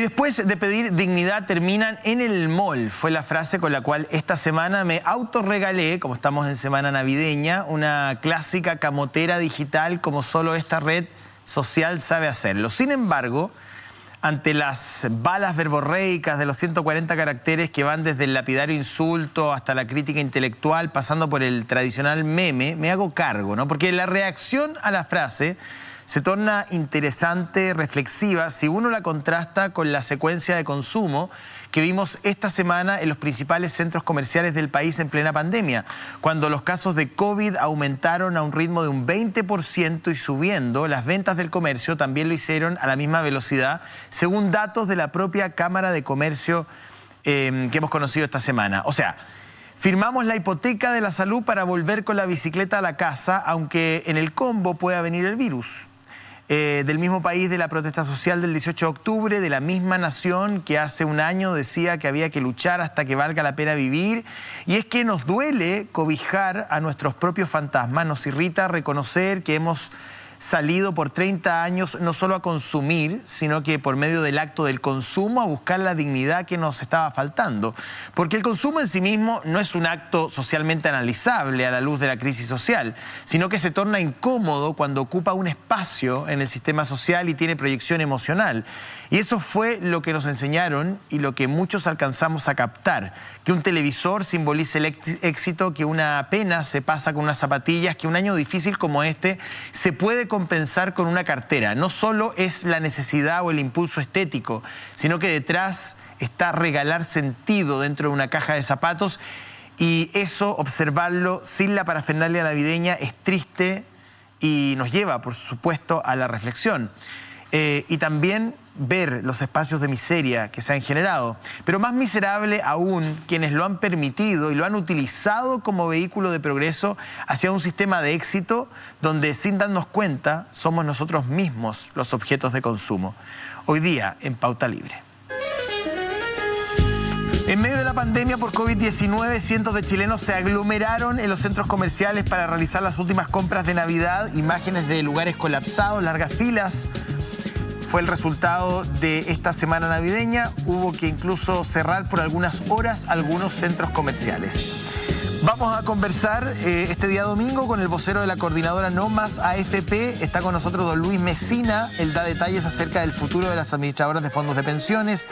después de pedir dignidad terminan en el mall. Fue la frase con la cual esta semana me autorregalé, como estamos en semana navideña, una clásica camotera digital como solo esta red social sabe hacerlo. Sin embargo, ante las balas verborreicas de los 140 caracteres que van desde el lapidario insulto hasta la crítica intelectual, pasando por el tradicional meme, me hago cargo, ¿no? Porque la reacción a la frase se torna interesante, reflexiva, si uno la contrasta con la secuencia de consumo que vimos esta semana en los principales centros comerciales del país en plena pandemia, cuando los casos de COVID aumentaron a un ritmo de un 20% y subiendo, las ventas del comercio también lo hicieron a la misma velocidad, según datos de la propia Cámara de Comercio que hemos conocido esta semana. O sea, firmamos la hipoteca de la salud para volver con la bicicleta a la casa, aunque en el combo pueda venir el virus. Del mismo país de la protesta social del 18 de octubre, de la misma nación que hace un año decía que había que luchar hasta que valga la pena vivir. Y es que nos duele cobijar a nuestros propios fantasmas, nos irrita reconocer que hemos salido por 30 años no solo a consumir, sino que por medio del acto del consumo a buscar la dignidad que nos estaba faltando. Porque el consumo en sí mismo no es un acto socialmente analizable a la luz de la crisis social, sino que se torna incómodo cuando ocupa un espacio en el sistema social y tiene proyección emocional. Y eso fue lo que nos enseñaron y lo que muchos alcanzamos a captar, que un televisor simbolice el éxito, que una pena se pasa con unas zapatillas, que un año difícil como este se puede compensar con una cartera. No solo es la necesidad o el impulso estético, sino que detrás está regalar sentido dentro de una caja de zapatos, y eso, observarlo sin la parafernalia navideña, es triste y nos lleva, por supuesto, a la reflexión. Y también ver los espacios de miseria que se han generado. Pero más miserable aún quienes lo han permitido y lo han utilizado como vehículo de progreso hacia un sistema de éxito donde, sin darnos cuenta, somos nosotros mismos los objetos de consumo. Hoy día, en Pauta Libre. En medio de la pandemia por COVID-19, cientos de chilenos se aglomeraron en los centros comerciales para realizar las últimas compras de Navidad. Imágenes de lugares colapsados, largas filas. Fue el resultado de esta semana navideña. Hubo que incluso cerrar por algunas horas algunos centros comerciales. Vamos a conversar este día domingo con el vocero de la coordinadora No Más AFP. Está con nosotros don Luis Mesina. Él da detalles acerca del futuro de las administradoras de fondos de pensiones.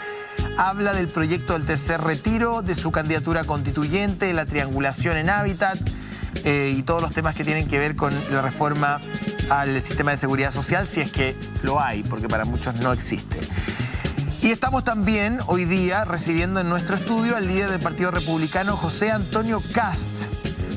Habla del proyecto del tercer retiro, de su candidatura constituyente, de la triangulación en hábitat y todos los temas que tienen que ver con la reforma al sistema de seguridad social, si es que lo hay, porque para muchos no existe. Y estamos también hoy día recibiendo en nuestro estudio al líder del Partido Republicano, José Antonio Kast.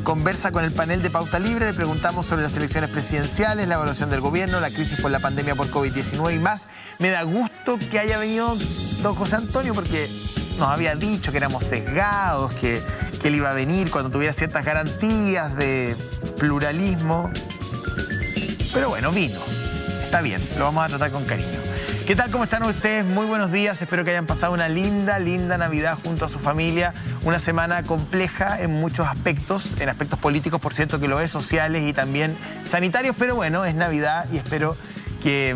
Conversa con el panel de Pauta Libre, le preguntamos sobre las elecciones presidenciales, la evaluación del gobierno, la crisis por la pandemia por COVID-19 y más. Me da gusto que haya venido don José Antonio, porque nos había dicho que éramos sesgados, que él iba a venir cuando tuviera ciertas garantías de pluralismo. Pero bueno, vino. Está bien, lo vamos a tratar con cariño. ¿Qué tal? ¿Cómo están ustedes? Muy buenos días. Espero que hayan pasado una linda Navidad junto a su familia. Una semana compleja en muchos aspectos, en aspectos políticos, por cierto que lo es, sociales y también sanitarios. Pero bueno, es Navidad y espero que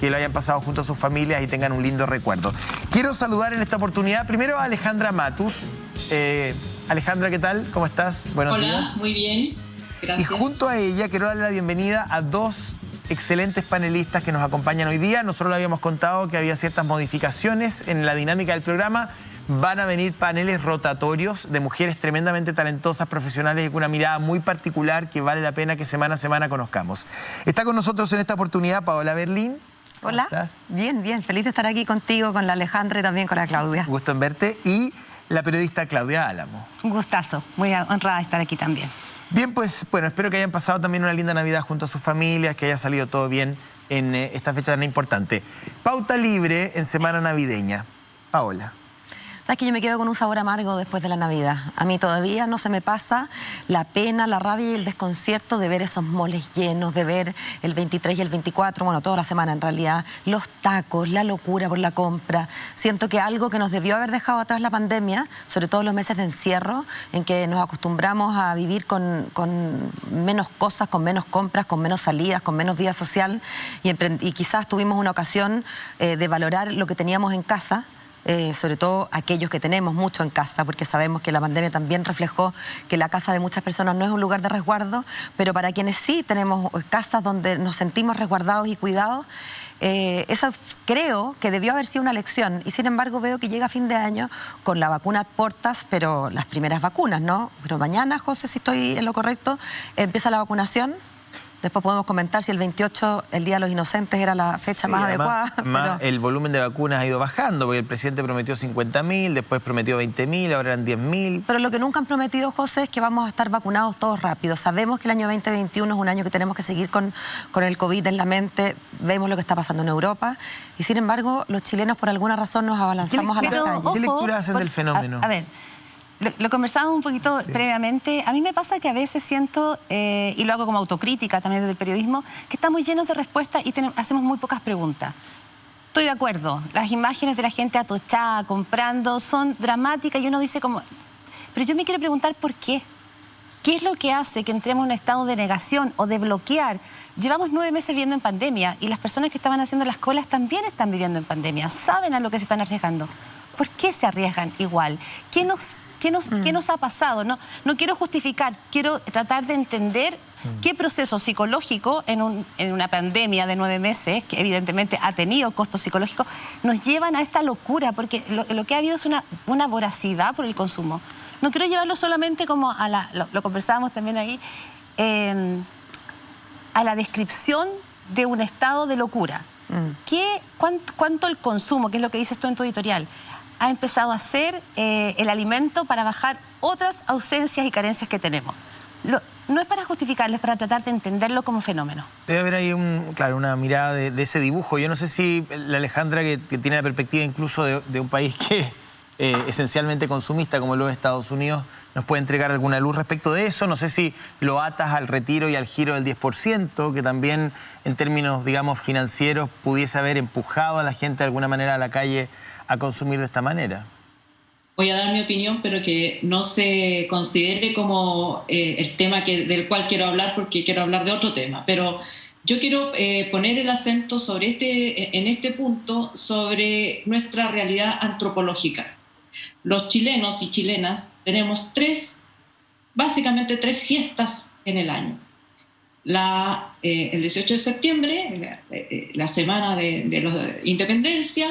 lo hayan pasado junto a sus familias y tengan un lindo recuerdo. Quiero saludar en esta oportunidad primero a Alejandra Matus. Alejandra, ¿qué tal? ¿Cómo estás? Buenos días. Hola, muy bien. Gracias. Y junto a ella quiero darle la bienvenida a dos excelentes panelistas que nos acompañan hoy día. Nosotros le habíamos contado que había ciertas modificaciones en la dinámica del programa. Van a venir paneles rotatorios de mujeres tremendamente talentosas, profesionales y con una mirada muy particular que vale la pena que semana a semana conozcamos. Está con nosotros en esta oportunidad Paola Berlín. Hola. ¿Cómo estás? Bien. Feliz de estar aquí contigo, con la Alejandra y también con la Claudia. Gusto en verte. Y la periodista Claudia Álamo. Un gustazo. Muy honrada de estar aquí también. Bien, pues bueno, espero que hayan pasado también una linda Navidad junto a sus familias, que haya salido todo bien en esta fecha tan importante. Pauta Libre en semana navideña. Paola. Sabes que yo me quedo con un sabor amargo después de la Navidad. A mí todavía no se me pasa la pena, la rabia y el desconcierto de ver esos moles llenos, de ver el 23 y el 24, bueno, toda la semana en realidad, los tacos, la locura por la compra. Siento que algo que nos debió haber dejado atrás la pandemia, sobre todo los meses de encierro, en que nos acostumbramos a vivir con menos cosas, con menos compras, con menos salidas, con menos vida social, y quizás tuvimos una ocasión de valorar lo que teníamos en casa. Sobre todo aquellos que tenemos mucho en casa, porque sabemos que la pandemia también reflejó que la casa de muchas personas no es un lugar de resguardo, pero para quienes sí tenemos casas donde nos sentimos resguardados y cuidados, eso creo que debió haber sido una lección, y sin embargo veo que llega a fin de año con la vacuna Portas, pero las primeras vacunas, ¿no? Pero mañana, José, si estoy en lo correcto, empieza la vacunación. Después podemos comentar si el 28, el Día de los Inocentes, era la fecha más adecuada. Pero el volumen de vacunas ha ido bajando, porque el presidente prometió 50.000, después prometió 20.000, ahora eran 10.000. Pero lo que nunca han prometido, José, es que vamos a estar vacunados todos rápido. Sabemos que el año 2021 es un año que tenemos que seguir con el COVID en la mente. Vemos lo que está pasando en Europa. Y sin embargo, los chilenos por alguna razón nos abalanzamos a la calle. ¿Qué lectura hacen del fenómeno? A ver. Lo conversábamos un poquito previamente. A mí me pasa que a veces siento, y lo hago como autocrítica también desde el periodismo, que estamos llenos de respuestas y hacemos muy pocas preguntas. Estoy de acuerdo, las imágenes de la gente atochada, comprando, son dramáticas y uno dice como... Pero yo me quiero preguntar por qué. ¿Qué es lo que hace que entremos en un estado de negación o de bloquear? Llevamos 9 meses viviendo en pandemia y las personas que estaban haciendo las colas también están viviendo en pandemia, saben a lo que se están arriesgando. ¿Por qué se arriesgan igual? ¿Qué nos ha pasado? No quiero justificar, quiero tratar de entender qué proceso psicológico en una pandemia de 9 meses, que evidentemente ha tenido costos psicológicos, nos llevan a esta locura, porque lo que ha habido es una voracidad por el consumo. No quiero llevarlo solamente como lo conversábamos también ahí, a la descripción de un estado de locura. ¿Cuánto el consumo, que es lo que dices tú en tu editorial, ha empezado a ser el alimento para bajar otras ausencias y carencias que tenemos? No es para justificarlo, es para tratar de entenderlo como fenómeno. Debe haber ahí una mirada de ese dibujo. Yo no sé si la Alejandra, que tiene la perspectiva incluso de un país que esencialmente consumista como lo es Estados Unidos, nos puede entregar alguna luz respecto de eso. No sé si lo atas al retiro y al giro del 10%, que también en términos, digamos, financieros pudiese haber empujado a la gente de alguna manera a la calle a consumir de esta manera. Voy a dar mi opinión, pero que no se considere como el tema del cual quiero hablar, porque quiero hablar de otro tema. Pero yo quiero poner el acento en este punto sobre nuestra realidad antropológica. Los chilenos y chilenas tenemos básicamente tres fiestas en el año. El 18 de septiembre, la semana de la independencia,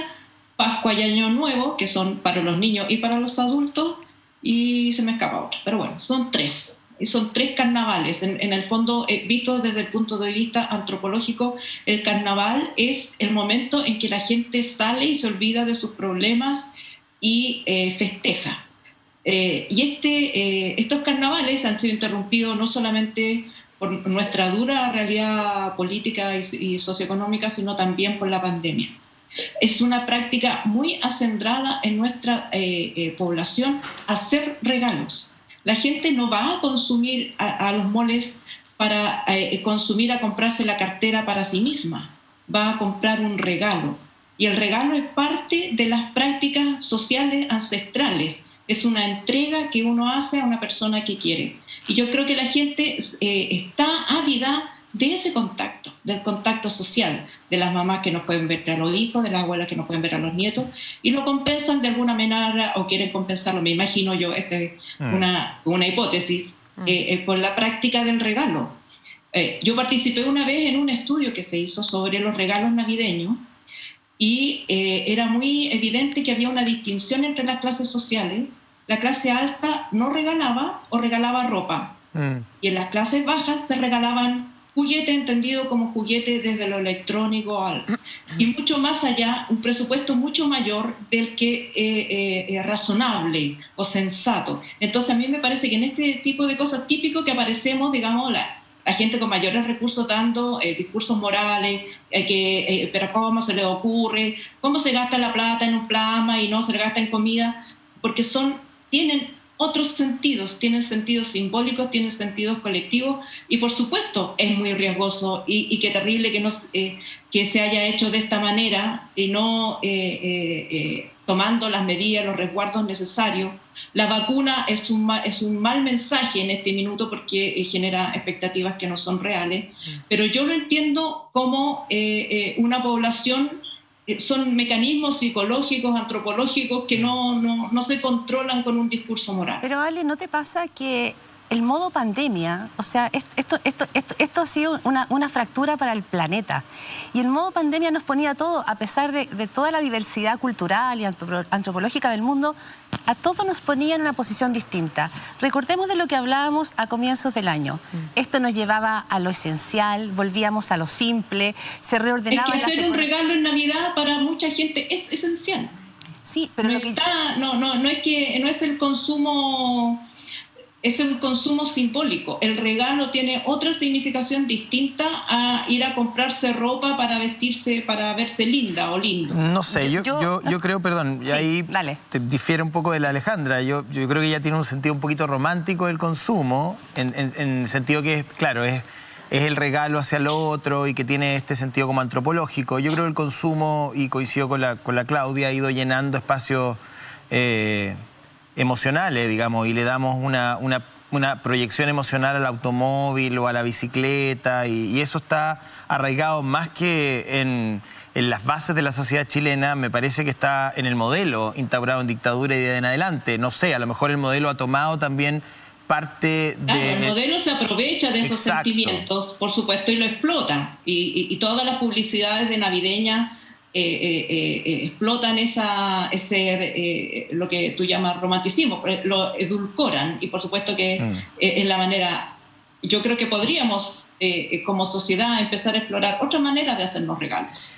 Pascua y Año Nuevo, que son para los niños y para los adultos, y se me escapa otra. Pero bueno, son tres. Y son tres carnavales. En el fondo, visto desde el punto de vista antropológico, el carnaval es el momento en que la gente sale y se olvida de sus problemas y festeja. Estos carnavales han sido interrumpidos no solamente por nuestra dura realidad política y socioeconómica, sino también por la pandemia. Es una práctica muy acendrada en nuestra población hacer regalos. La gente no va a consumir a los moles para comprarse la cartera para sí misma. Va a comprar un regalo. Y el regalo es parte de las prácticas sociales ancestrales. Es una entrega que uno hace a una persona que quiere. Y yo creo que la gente está ávida de ese contacto, del contacto social, de las mamás que no pueden ver a los hijos, de las abuelas que no pueden ver a los nietos, y lo compensan de alguna manera o quieren compensarlo, me imagino yo, esta es una hipótesis, por la práctica del regalo. Yo participé una vez en un estudio que se hizo sobre los regalos navideños y era muy evidente que había una distinción entre las clases sociales. La clase alta no regalaba o regalaba ropa, y en las clases bajas se regalaban juguete entendido como juguete desde lo electrónico y mucho más allá, un presupuesto mucho mayor del que es razonable o sensato. Entonces a mí me parece que en este tipo de cosas típico que aparecemos, digamos, la gente con mayores recursos dando discursos morales, pero cómo se le ocurre, cómo se gasta la plata en un plasma y no se le gasta en comida. porque tienen otros sentidos, tienen sentidos simbólicos, tienen sentidos colectivos, y por supuesto es muy riesgoso y qué terrible que se haya hecho de esta manera y no tomando las medidas, los resguardos necesarios. La vacuna es un mal mensaje en este minuto porque genera expectativas que no son reales, pero yo lo entiendo como una población. Son mecanismos psicológicos, antropológicos que no se controlan con un discurso moral. Pero Ale, ¿no te pasa que el modo pandemia, o sea, esto ha sido una fractura para el planeta? Y el modo pandemia nos ponía todo, a pesar de toda la diversidad cultural y antropológica del mundo, a todos nos ponía en una posición distinta. Recordemos de lo que hablábamos a comienzos del año. Esto nos llevaba a lo esencial, volvíamos a lo simple, se reordenaba. Es que hacer un regalo en Navidad para mucha gente es esencial. Sí, pero no es el consumo. Es un consumo simbólico. El regalo tiene otra significación distinta a ir a comprarse ropa para vestirse, para verse linda o lindo. No sé, yo creo, perdón, sí, ahí dale. te difiere un poco de la Alejandra. Yo creo que ella tiene un sentido un poquito romántico del consumo, en el sentido que es, claro, es el regalo hacia el otro y que tiene este sentido como antropológico. Yo creo que el consumo, y coincido con la Claudia, ha ido llenando espacios emocionales, digamos, y le damos una proyección emocional al automóvil o a la bicicleta, y eso está arraigado más que en las bases de la sociedad chilena. Me parece que está en el modelo instaurado en dictadura y de en adelante. No sé, a lo mejor el modelo ha tomado también parte de... Claro, el modelo se aprovecha de esos Exacto. sentimientos, por supuesto, y lo explota. Y todas las publicidades de navideñas explotan lo que tú llamas romanticismo, lo edulcoran, y por supuesto que es la manera. Yo creo que podríamos como sociedad empezar a explorar otra manera de hacernos regalos,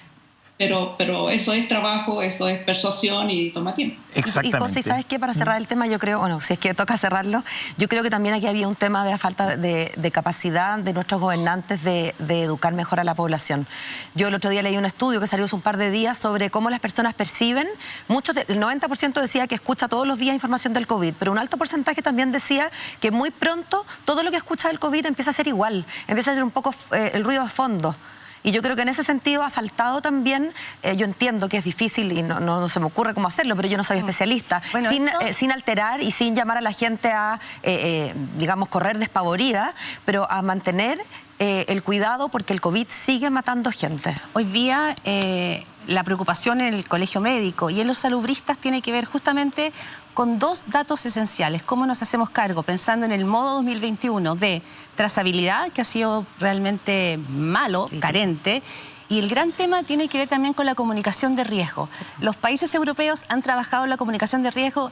pero eso es trabajo, eso es persuasión y toma tiempo. Exactamente. Y José, ¿sabes qué? Para cerrar el tema, yo creo, bueno, si es que toca cerrarlo, yo creo que también aquí había un tema de la falta de capacidad de nuestros gobernantes de educar mejor a la población. Yo el otro día leí un estudio que salió hace un par de días sobre cómo las personas perciben. El 90% decía que escucha todos los días información del COVID, pero un alto porcentaje también decía que muy pronto todo lo que escucha del COVID empieza a ser igual, empieza a ser un poco el ruido de fondo. Y yo creo que en ese sentido ha faltado también, yo entiendo que es difícil y no se me ocurre cómo hacerlo, pero yo no soy especialista, bueno, sin alterar y sin llamar a la gente a, digamos, correr despavorida, pero a mantener el cuidado porque el COVID sigue matando gente. Hoy día la preocupación en el colegio médico y en los salubristas tiene que ver justamente con dos datos esenciales. Cómo nos hacemos cargo, pensando en el modo 2021 de trazabilidad, que ha sido realmente malo, carente, y el gran tema tiene que ver también con la comunicación de riesgo. Los países europeos han trabajado la comunicación de riesgo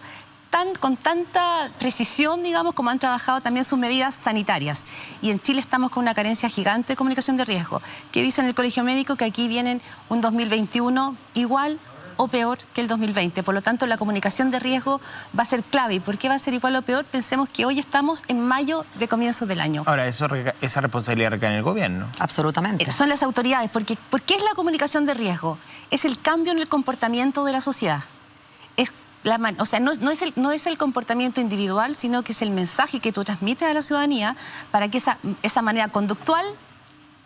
con tanta precisión, digamos, como han trabajado también sus medidas sanitarias. Y en Chile estamos con una carencia gigante de comunicación de riesgo. ¿Qué dice en el Colegio Médico? Que aquí vienen un 2021 igual o peor que el 2020. Por lo tanto, la comunicación de riesgo va a ser clave. ¿Y por qué va a ser igual o peor? Pensemos que hoy estamos en mayo de comienzos del año. Ahora, esa responsabilidad recae en el gobierno. Absolutamente. Son las autoridades. ¿Por qué es la comunicación de riesgo? Es el cambio en el comportamiento de la sociedad. O sea, no es el comportamiento individual, sino que es el mensaje que tú transmites a la ciudadanía para que esa manera conductual...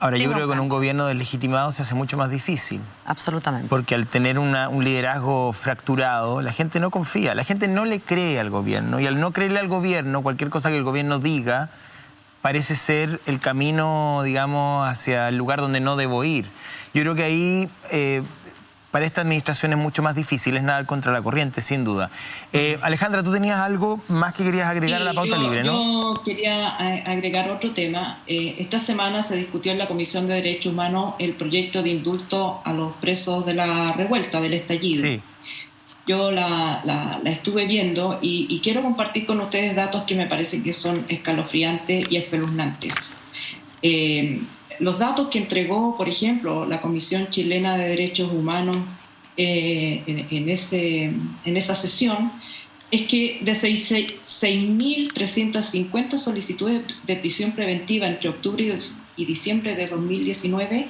Ahora, yo creo que con un gobierno deslegitimado se hace mucho más difícil. Absolutamente. Porque al tener un liderazgo fracturado, la gente no confía, la gente no le cree al gobierno. Y al no creerle al gobierno, cualquier cosa que el gobierno diga, parece ser el camino, digamos, hacia el lugar donde no debo ir. Yo creo que ahí... para esta administración es mucho más difícil, es nadar contra la corriente, sin duda. Alejandra, tú tenías algo más que querías agregar a la pauta libre, ¿no? Yo quería agregar otro tema. Esta semana se discutió en la Comisión de Derechos Humanos el proyecto de indulto a los presos de la revuelta, del estallido. Sí. Yo la estuve viendo y quiero compartir con ustedes datos que me parecen que son escalofriantes y espeluznantes. Los datos que entregó, por ejemplo, la Comisión Chilena de Derechos Humanos en esa sesión es que de 6.350 solicitudes de prisión preventiva entre octubre y diciembre de 2019,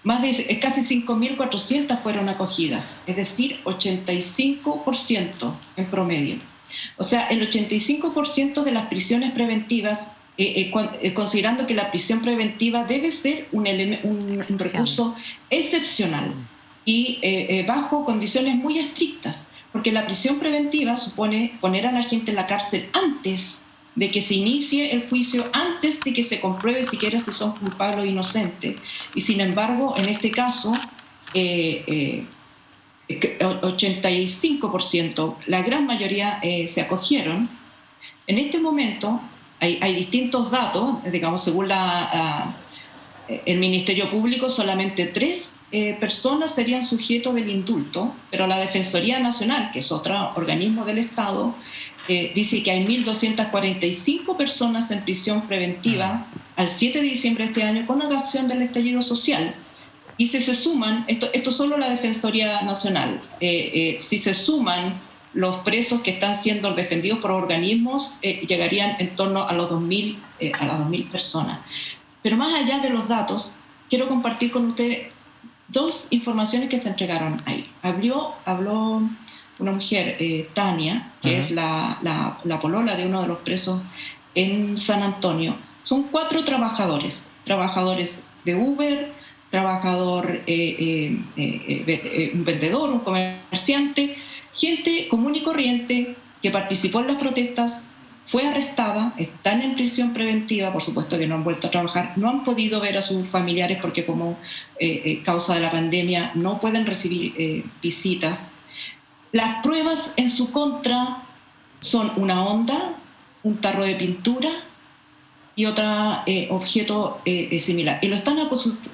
casi 5.400 fueron acogidas, es decir, 85% en promedio. O sea, el 85% de las prisiones preventivas, considerando que la prisión preventiva debe ser un recurso excepcional y bajo condiciones muy estrictas, porque la prisión preventiva supone poner a la gente en la cárcel antes de que se inicie el juicio, antes de que se compruebe siquiera si son culpables o inocentes. Y sin embargo, en este caso, 85%, la gran mayoría se acogieron. En este momento hay distintos datos, digamos, según el Ministerio Público, solamente 3 personas serían sujetos del indulto, pero la Defensoría Nacional, que es otro organismo del Estado, dice que hay 1.245 personas en prisión preventiva al 7 de diciembre de este año con ocasión del estallido social. Y si se suman, esto solo la Defensoría Nacional, si se suman los presos que están siendo defendidos por organismos, llegarían en torno a las 2.000 personas. Pero más allá de los datos, quiero compartir con ustedes 2 informaciones que se entregaron ahí. Habló una mujer, Tania, que es la polola de uno de los presos en San Antonio. Son 4 trabajadores de Uber, trabajador, un vendedor, un comerciante, gente común y corriente que participó en las protestas, fue arrestada, están en prisión preventiva, por supuesto que no han vuelto a trabajar, no han podido ver a sus familiares porque como causa de la pandemia no pueden recibir visitas. Las pruebas en su contra son una honda, un tarro de pintura y otro objeto similar. Y lo están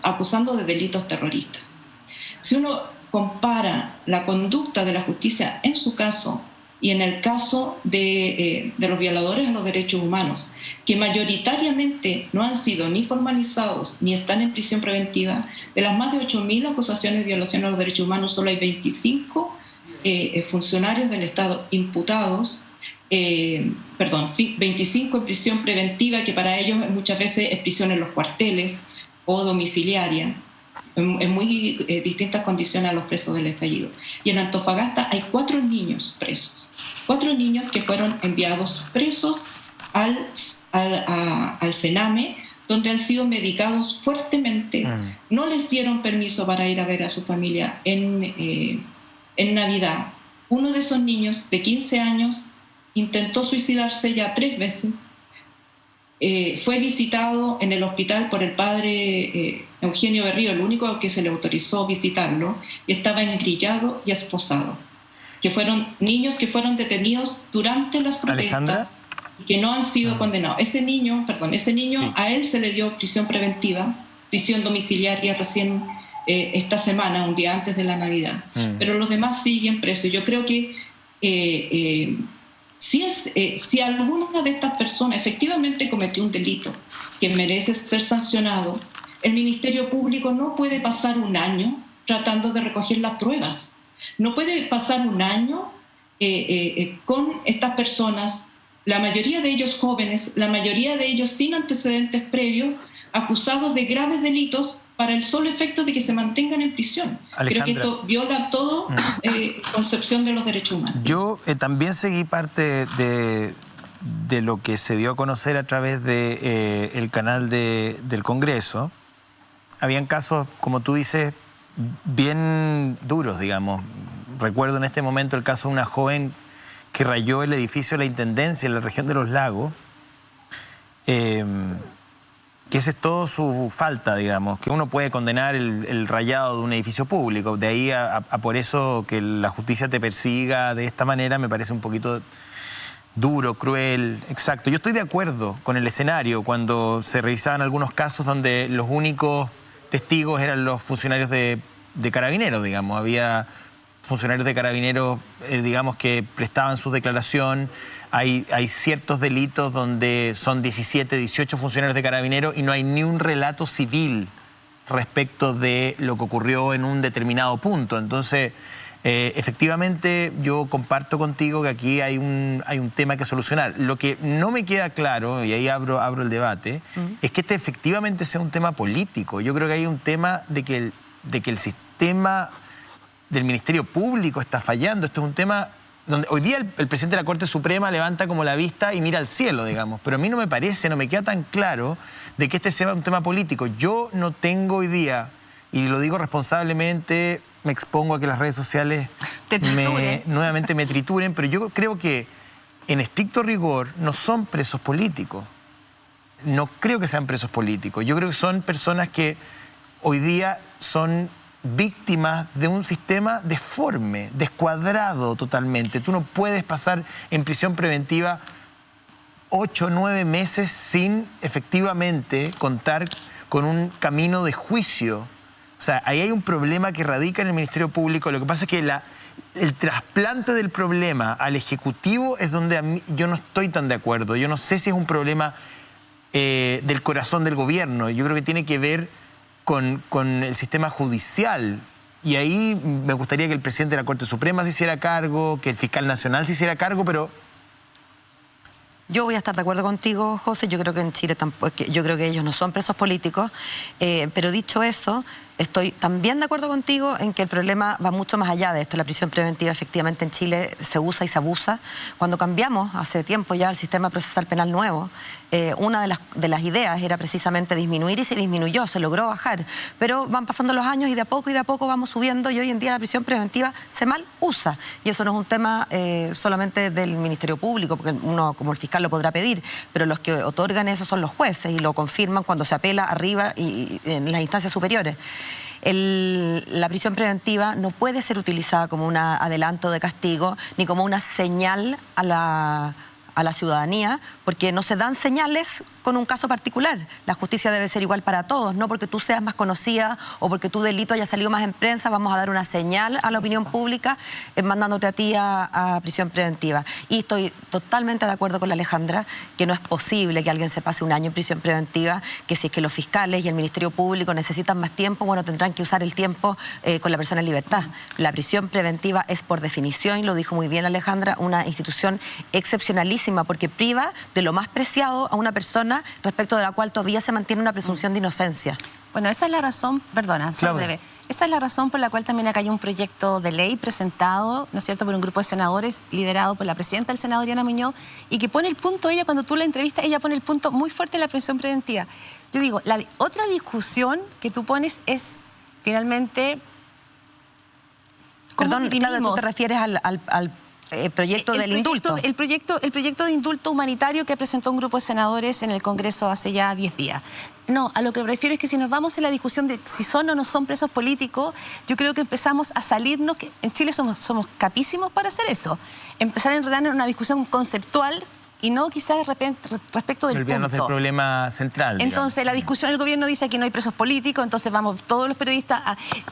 acusando de delitos terroristas. Si uno compara la conducta de la justicia en su caso y en el caso de los violadores a los derechos humanos, que mayoritariamente no han sido ni formalizados ni están en prisión preventiva, de las más de 8.000 acusaciones de violación a los derechos humanos, solo hay 25 funcionarios del Estado imputados, 25 en prisión preventiva, que para ellos muchas veces es prisión en los cuarteles o domiciliaria, en muy distintas condiciones a los presos del estallido. Y en Antofagasta hay 4 niños presos, 4 niños que fueron enviados presos al Sename, donde han sido medicados fuertemente. No les dieron permiso para ir a ver a su familia en Navidad. Uno de esos niños de 15 años intentó suicidarse ya 3 veces. Fue visitado en el hospital por el padre Eugenio Berrío, el único que se le autorizó visitarlo, y estaba engrillado y esposado. Que fueron niños que fueron detenidos durante las protestas y que no han sido condenados. Ese niño, Sí. a él se le dio prisión preventiva, prisión domiciliaria recién esta semana, un día antes de la Navidad. Pero los demás siguen presos. Yo creo que si alguna de estas personas efectivamente cometió un delito que merece ser sancionado, el Ministerio Público no puede pasar un año tratando de recoger las pruebas. No puede pasar un año con estas personas, la mayoría de ellos jóvenes, la mayoría de ellos sin antecedentes previos, acusados de graves delitos para el solo efecto de que se mantengan en prisión. Creo que esto viola todo concepción de los derechos humanos. Yo también seguí parte de lo que se dio a conocer a través de el canal del Congreso. Habían casos, como tú dices, bien duros, digamos. Recuerdo en este momento el caso de una joven que rayó el edificio de la Intendencia en la región de Los Lagos, que esa es todo su falta, digamos, que uno puede condenar el rayado de un edificio público. De ahí a por eso que la justicia te persiga de esta manera me parece un poquito duro, cruel. Exacto. Yo estoy de acuerdo con el escenario cuando se revisaban algunos casos donde los únicos testigos eran los funcionarios de Carabineros, digamos. Había funcionarios de Carabineros, digamos, que prestaban su declaración. Hay ciertos delitos donde son 17, 18 funcionarios de Carabineros y no hay ni un relato civil respecto de lo que ocurrió en un determinado punto. Entonces, Efectivamente, yo comparto contigo que aquí hay un tema que solucionar. Lo que no me queda claro, y ahí abro el debate, es que este efectivamente sea un tema político. Yo creo que hay un tema de que el sistema del Ministerio Público está fallando. Esto es un tema donde hoy día el presidente de la Corte Suprema levanta como la vista y mira al cielo, digamos. Pero a mí no me parece, no me queda tan claro de que este sea un tema político. Yo no tengo hoy día, y lo digo responsablemente, me expongo a que las redes sociales nuevamente me trituren, pero yo creo que en estricto rigor no son presos políticos. No creo que sean presos políticos. Yo creo que son personas que hoy día son víctimas de un sistema deforme, descuadrado totalmente. Tú no puedes pasar en prisión preventiva 8 o 9 meses sin efectivamente contar con un camino de juicio. O sea, ahí hay un problema que radica en el Ministerio Público. Lo que pasa es que el trasplante del problema al Ejecutivo es donde yo no estoy tan de acuerdo. Yo no sé si es un problema del corazón del gobierno. Yo creo que tiene que ver con el sistema judicial. Y ahí me gustaría que el presidente de la Corte Suprema se hiciera cargo, que el fiscal nacional se hiciera cargo, pero... Yo voy a estar de acuerdo contigo, José. Yo creo que en Chile tampoco, yo creo que ellos no son presos políticos. Pero dicho eso, estoy también de acuerdo contigo en que el problema va mucho más allá de esto. La prisión preventiva efectivamente en Chile se usa y se abusa. Cuando cambiamos hace tiempo ya el sistema procesal penal nuevo, una de las ideas era precisamente disminuir, y se disminuyó, se logró bajar. Pero van pasando los años y de a poco vamos subiendo, y hoy en día la prisión preventiva se mal usa. Y eso no es un tema solamente del Ministerio Público, porque uno como el fiscal lo podrá pedir, pero los que otorgan eso son los jueces y lo confirman cuando se apela arriba y en las instancias superiores. La prisión preventiva no puede ser utilizada como un adelanto de castigo ni como una señal a la ciudadanía, porque no se dan señales con un caso particular. La justicia debe ser igual para todos, no porque tú seas más conocida o porque tu delito haya salido más en prensa vamos a dar una señal a la opinión pública mandándote a ti a prisión preventiva. Y estoy totalmente de acuerdo con la Alejandra que no es posible que alguien se pase un año en prisión preventiva, que si es que los fiscales y el Ministerio Público necesitan más tiempo, bueno, tendrán que usar el tiempo con la persona en libertad. La prisión preventiva es por definición, y lo dijo muy bien Alejandra, una institución excepcionalísima porque priva de lo más preciado a una persona respecto de la cual todavía se mantiene una presunción de inocencia. Bueno, esa es la razón, perdona, soy breve. Esta es la razón por la cual también acá hay un proyecto de ley presentado, ¿no es cierto?, por un grupo de senadores liderado por la presidenta del Senado, Diana Muñoz, y que pone el punto, ella cuando tú la entrevistas, ella pone el punto muy fuerte en la prisión preventiva. Yo digo, la otra discusión que tú pones es finalmente... Perdón, Claudia, ¿tú te refieres al proyecto del indulto? El proyecto de indulto humanitario que presentó un grupo de senadores en el Congreso hace ya 10 días. No, a lo que me refiero es que si nos vamos en la discusión de si son o no son presos políticos, yo creo que empezamos a salirnos, que en Chile somos capísimos para hacer eso. Empezar a enredarnos en una discusión conceptual y no quizás de repente respecto del olvidarnos del problema central. Entonces, la discusión, el gobierno dice que no hay presos políticos, entonces vamos, todos los periodistas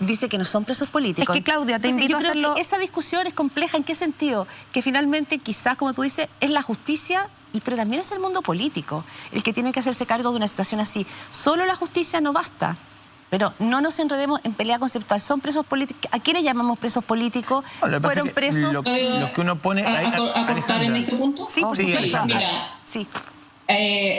dicen que no son presos políticos. Es que, Claudia, te invito a hacerlo... Esa discusión es compleja, ¿en qué sentido? Que finalmente, quizás, como tú dices, es la justicia, pero también es el mundo político el que tiene que hacerse cargo de una situación así. Solo la justicia no basta. Pero no nos enredemos en pelea conceptual. ¿Son presos políticos? ¿A quiénes llamamos presos políticos? No, ¿Fueron presos? Lo que uno pone... ¿Aportar en ese punto? Sí, por supuesto. Mira, sí.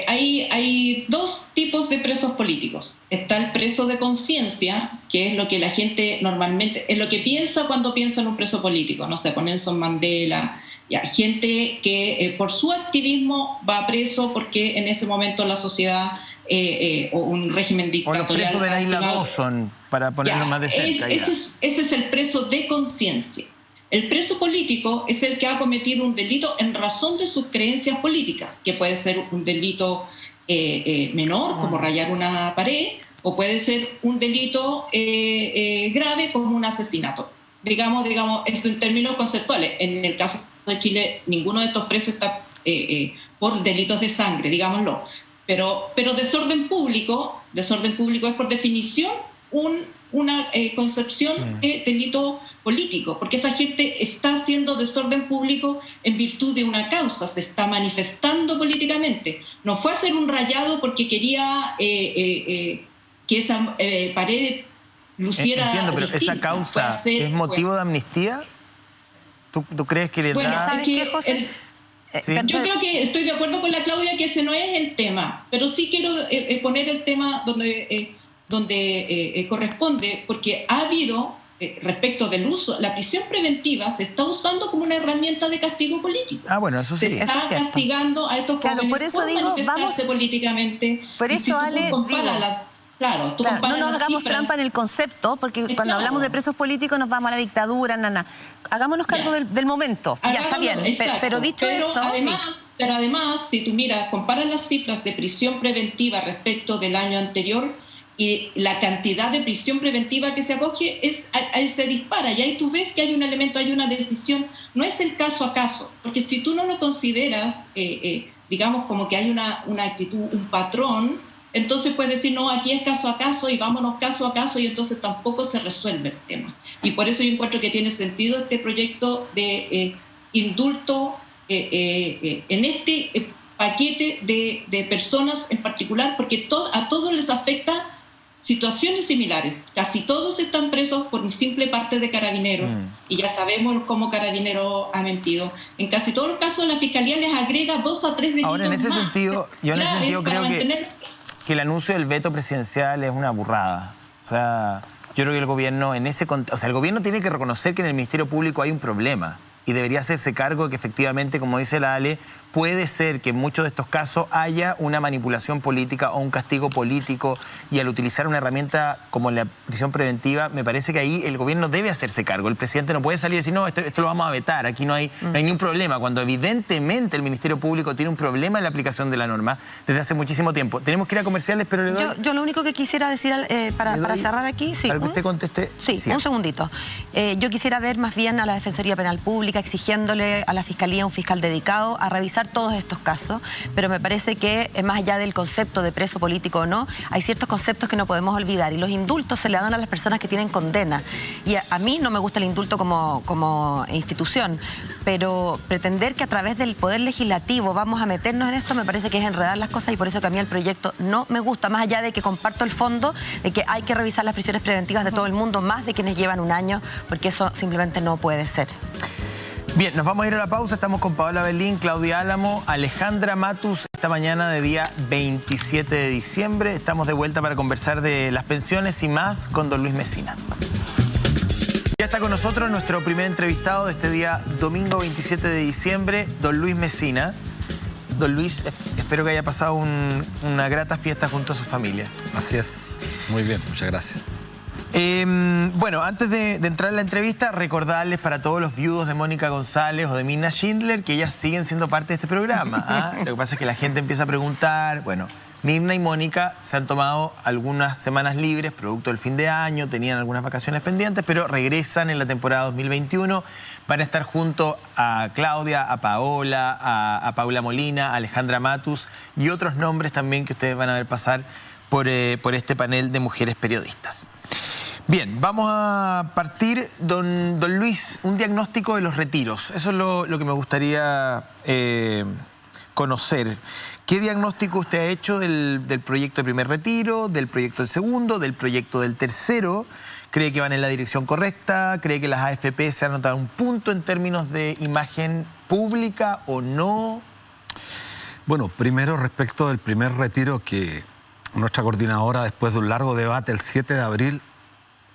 Hay dos tipos de presos políticos. Está el preso de conciencia, que es lo que la gente normalmente... es lo que piensa cuando piensa en un preso político. No sé, por Nelson Mandela... gente que por su activismo va preso porque en ese momento la sociedad o un régimen dictatorial... O los presos de la isla Dawson, para ponerlo más de cerca. Ese es el preso de conciencia. El preso político es el que ha cometido un delito en razón de sus creencias políticas, que puede ser un delito menor, como rayar una pared, o puede ser un delito grave, como un asesinato. Digamos esto en términos conceptuales. En el caso de Chile, ninguno de estos presos está por delitos de sangre, digámoslo. Pero desorden público es por definición una concepción de delito político, porque esa gente está haciendo desorden público en virtud de una causa, se está manifestando políticamente. No fue a hacer un rayado porque quería que esa pared luciera Entiendo, pero distinta. esa causa Puede ser, ¿es motivo de amnistía? ¿Tú crees que le Bueno, da...? ¿Sabes qué, José? Sí. Yo creo que estoy de acuerdo con la Claudia que ese no es el tema, pero sí quiero poner el tema donde corresponde, porque ha habido, respecto del uso, la prisión preventiva se está usando como una herramienta de castigo político. Ah, bueno, eso sí. Se está castigando a estos Claro, jóvenes por eso por digo, manifestarse políticamente. Por Y eso, si tú Ale, comparas digo, las... Claro, tú Claro, no comparas nos las hagamos cifras. trampa en el concepto, porque cuando Claro. hablamos de presos políticos nos vamos a la dictadura, Hagámonos cargo Ya. del momento. Ya, está bien, Exacto. pero dicho eso, Además, sí. Pero además, si tú miras, comparas las cifras de prisión preventiva respecto del año anterior y la cantidad de prisión preventiva que se acoge se dispara. Y ahí tú ves que hay un elemento, hay una decisión. No es el caso a caso, porque si tú no lo consideras, digamos, como que hay una actitud, un patrón, entonces puedes decir, no, aquí es caso a caso y vámonos caso a caso, y entonces tampoco se resuelve el tema. Y por eso yo encuentro que tiene sentido este proyecto de indulto en este paquete de personas en particular, porque a todos les afecta situaciones similares. Casi todos están presos por un simple parte de Carabineros, y ya sabemos cómo Carabinero ha mentido. En casi todos los casos la Fiscalía les agrega 2 a 3 delitos. Ahora, en ese sentido, yo en ese sentido creo que el anuncio del veto presidencial es una burrada. O sea, yo creo que el gobierno el gobierno tiene que reconocer que en el Ministerio Público hay un problema y debería hacerse cargo de que efectivamente, como dice la Ale, puede ser que en muchos de estos casos haya una manipulación política o un castigo político, y al utilizar una herramienta como la prisión preventiva, me parece que ahí el gobierno debe hacerse cargo. El presidente no puede salir y decir, no, esto lo vamos a vetar, aquí no hay ningún problema, cuando evidentemente el Ministerio Público tiene un problema en la aplicación de la norma desde hace muchísimo tiempo. Tenemos que ir a comerciales, pero le doy... Yo lo único que quisiera decir para cerrar aquí... Sí, para que usted conteste... Sí, un segundito. Yo quisiera ver más bien a la Defensoría Penal Pública exigiéndole a la Fiscalía un fiscal dedicado a revisar todos estos casos, pero me parece que más allá del concepto de preso político o no, hay ciertos conceptos que no podemos olvidar, y los indultos se le dan a las personas que tienen condena, y a mí no me gusta el indulto como institución, pero pretender que a través del Poder Legislativo vamos a meternos en esto me parece que es enredar las cosas, y por eso que a mí el proyecto no me gusta, más allá de que comparto el fondo de que hay que revisar las prisiones preventivas de todo el mundo, más de quienes llevan un año, porque eso simplemente no puede ser. Bien, nos vamos a ir a la pausa. Estamos con Paola Belín, Claudia Álamo, Alejandra Matus, esta mañana de día 27 de diciembre. Estamos de vuelta para conversar de las pensiones y más con don Luis Mesina. Ya está con nosotros nuestro primer entrevistado de este día, domingo 27 de diciembre, don Luis Mesina. Don Luis, espero que haya pasado una grata fiesta junto a su familia. Así es. Muy bien, muchas gracias. Bueno, antes de entrar en la entrevista, recordarles para todos los viudos de Mónica González o de Mirna Schindler que ellas siguen siendo parte de este programa. ¿Ah? Lo que pasa es que la gente empieza a preguntar, bueno, Mirna y Mónica se han tomado algunas semanas libres, producto del fin de año, tenían algunas vacaciones pendientes, pero regresan en la temporada 2021. Van a estar junto a Claudia, a Paola, a Paula Molina, a Alejandra Matus y otros nombres también que ustedes van a ver pasar por este panel de mujeres periodistas. Bien, vamos a partir, don Luis, un diagnóstico de los retiros. Eso es lo que me gustaría conocer. ¿Qué diagnóstico usted ha hecho del proyecto de primer retiro, del proyecto del segundo, del proyecto del tercero? ¿Cree que van en la dirección correcta? ¿Cree que las AFP se han notado un punto en términos de imagen pública o no? Bueno, primero respecto del primer retiro, que nuestra coordinadora, después de un largo debate el 7 de abril,